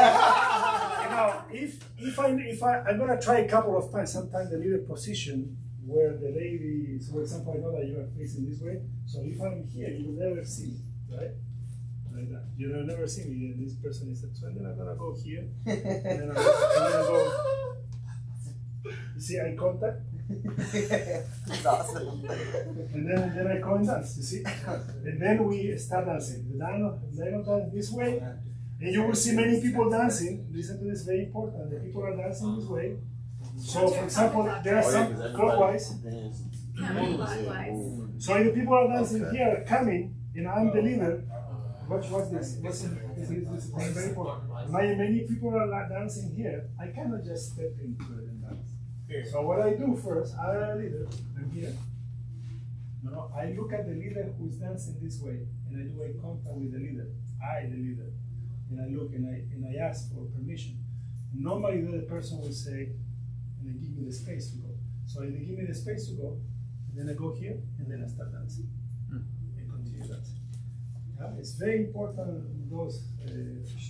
you know, if I'm gonna try a couple of times, sometimes the leader position where the lady, so for example, I know that you are facing this way, so if I'm here, you will never see me, right? Like that. You will never see me, and this person is, so then I'm gonna go here, and then I'm gonna go, you see eye contact? It's awesome. And then I go and dance, you see? And then we start dancing. The dance this way, and you will see many people dancing. Listen to this, very important. The people are dancing this way. So, for example, there are some clockwise. So if the people are dancing here, coming, and I'm the leader, watch this. This is very important. Many people are dancing here. I cannot just step into it and dance. So what I do first, I'm a leader, I'm here. No, I look at the leader who's dancing this way, and I do a contact with the leader. The leader. And I look and I ask for permission. Normally the other person will say, and they give me the space to go. So if they give me the space to go, then I go here, and then I start dancing. And continue dancing. Yeah, it's very important, those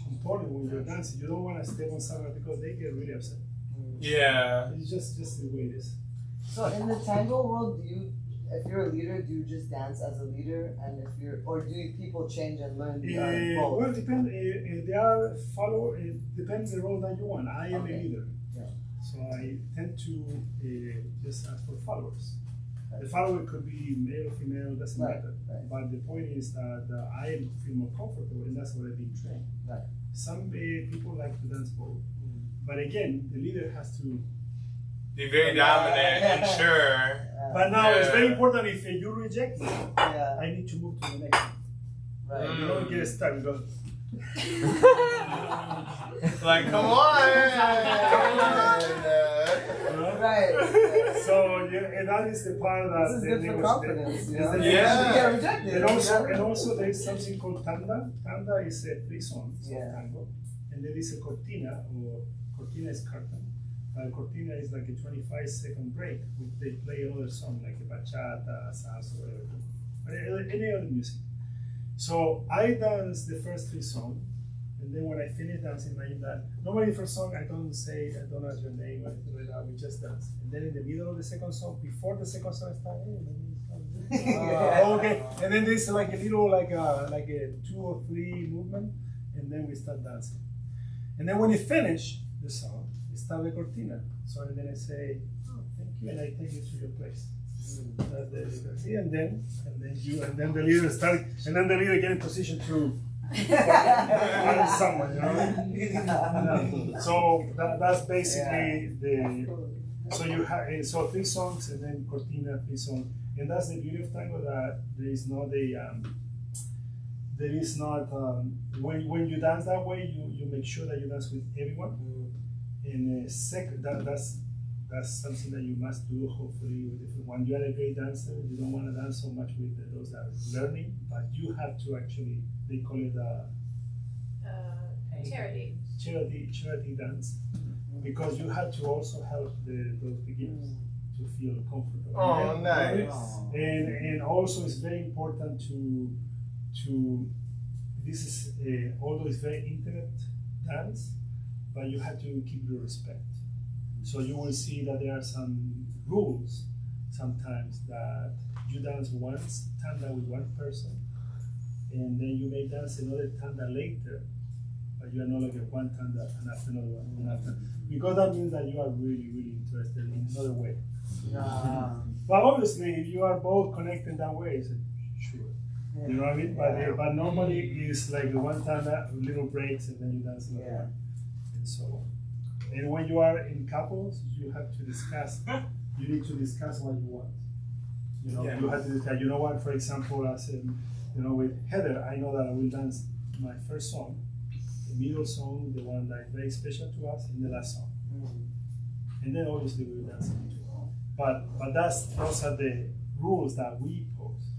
components when you're dancing. You don't want to step on someone because they get really upset. Yeah. It's just the way it is. So in the tango world, if you're a leader, do you just dance as a leader, and or do people change and learn both? Well, it depends. They are follow. It depends the role that you want. I am a leader, so I tend to just ask for followers. The follower could be male or female, doesn't matter. But the point is that I feel more comfortable, and that's what I've been trained. Some people like to dance both, but again, the leader has to be very dominant and sure. But now it's very important, if you reject me, I need to move to the next one. You don't get stuck because like, come on. Right. So and that is the part that this is good for confidence. You know? You get rejected. And also there is something called tanda. Tanda is a frisson, tango, and there is a cortina, or cortina is curtain. Cortina is like a 25-second break, which they play another song like a bachata, salsa, whatever, any other music. So I dance the first three songs, and then when I finish dancing, normally the first song I don't ask your name or anything like that, we just dance. And then in the middle of the second song, before the second song starts, okay, and then there's like a little like a 2 or 3 movement, and then we start dancing. And then when you finish the song, start the cortina. So then I say, thank you, and I take you to your place. That's the leader. And then the leader start, and then the leader get in position to find someone, you know. So that's basically so you have 3 songs and then cortina, 3 songs, and that's the beauty of tango, that there is not when you dance that way, you make sure that you dance with everyone. And that's something that you must do, hopefully, with when you are a great dancer. You don't want to dance so much with those that are learning, but you have to actually, they call it charity dance, because you have to also help those beginners to feel comfortable. Oh, nice. And also it's very important to this is although it's very intimate dance, but you have to keep your respect. So you will see that there are some rules sometimes, that you dance once tanda with one person, and then you may dance another tanda later, but you are not like one tanda and after another one, and after, because that means that you are really, really interested in another way. But obviously, if you are both connected that way, it's sure. You know what I mean? But normally it's like one tanda, little breaks, and then you dance another one. So, and when you are in couples, you have to discuss. You need to discuss what you want. You know, you have to discuss. You know what? For example, I said, with Heather, I know that I will dance my first song, the middle song, the one that is very special to us, and the last song. And then obviously we will dance it too. But those are the rules that we pose.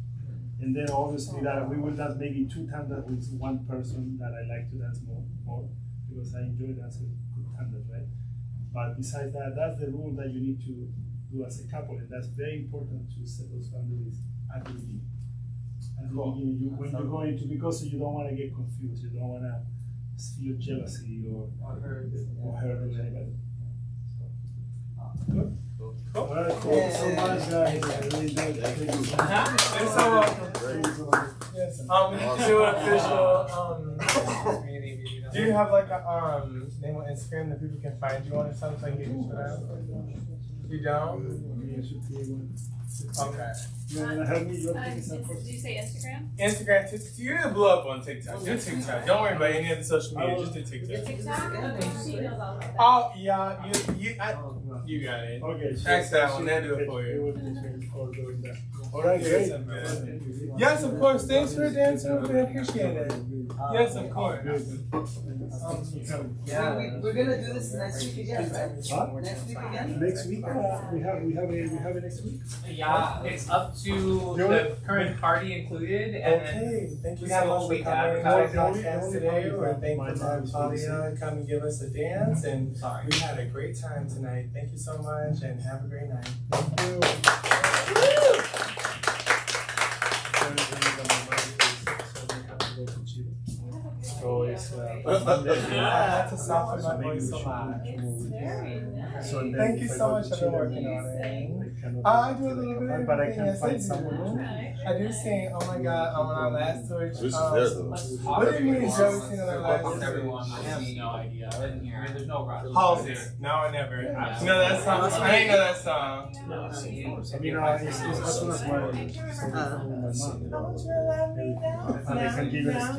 And then obviously that we will dance maybe 2 tandas with one person that I like to dance more because I enjoy dancing good tandas, right? But besides that, that's the rule that you need to do as a couple, and that's very important to set those boundaries at the beginning. At the beginning, when you go into, because you don't want to get confused, you don't want to feel jealousy or hurt anybody. Good. All right, thank you so much, guys. I really enjoyed it. Thank you so much. You're so welcome. Yes. We need to do an official. Do you have like a name on Instagram that people can find you on or something like you? You don't? Okay. You want to help me? You want to take Did you say Instagram? Instagram, TikTok. You're gonna blow up on TikTok. You're TikTok. Don't worry about any other social media. Just do TikTok. TikTok? Okay, she knows all about that. Oh yeah, you got it. Okay. Text that one. They'll do it for you. All right, great. Yes, of course. Thanks for dancing. We appreciate it. Yes, of course. Yeah, we're gonna do this next week again, right? Huh? Next week again? Next week, we have it next week. Yeah, it's up to the current party included, and then Okay, thank you we so have a much whole for week to coming to advertise. our podcast today. We're thankful to have Claudia come and give us a dance, and Sorry. we had a great time tonight. Thank you so much, and have a great night. Thank you. So it's To soften my voice a lot. It's very nice. Thank you so much. I've been working on it. I do a little bit of but I everything. can't Yes, I find do. someone. I do sing. Oh my God! On our last tour. This is theirs though. What did me and Joey sing on our last tour? everyone. I have no idea. I didn't hear. There's no rush. Halsey. Now or never. You know that song? I didn't know that song. I mean, it's as soon as my mom. And I can give it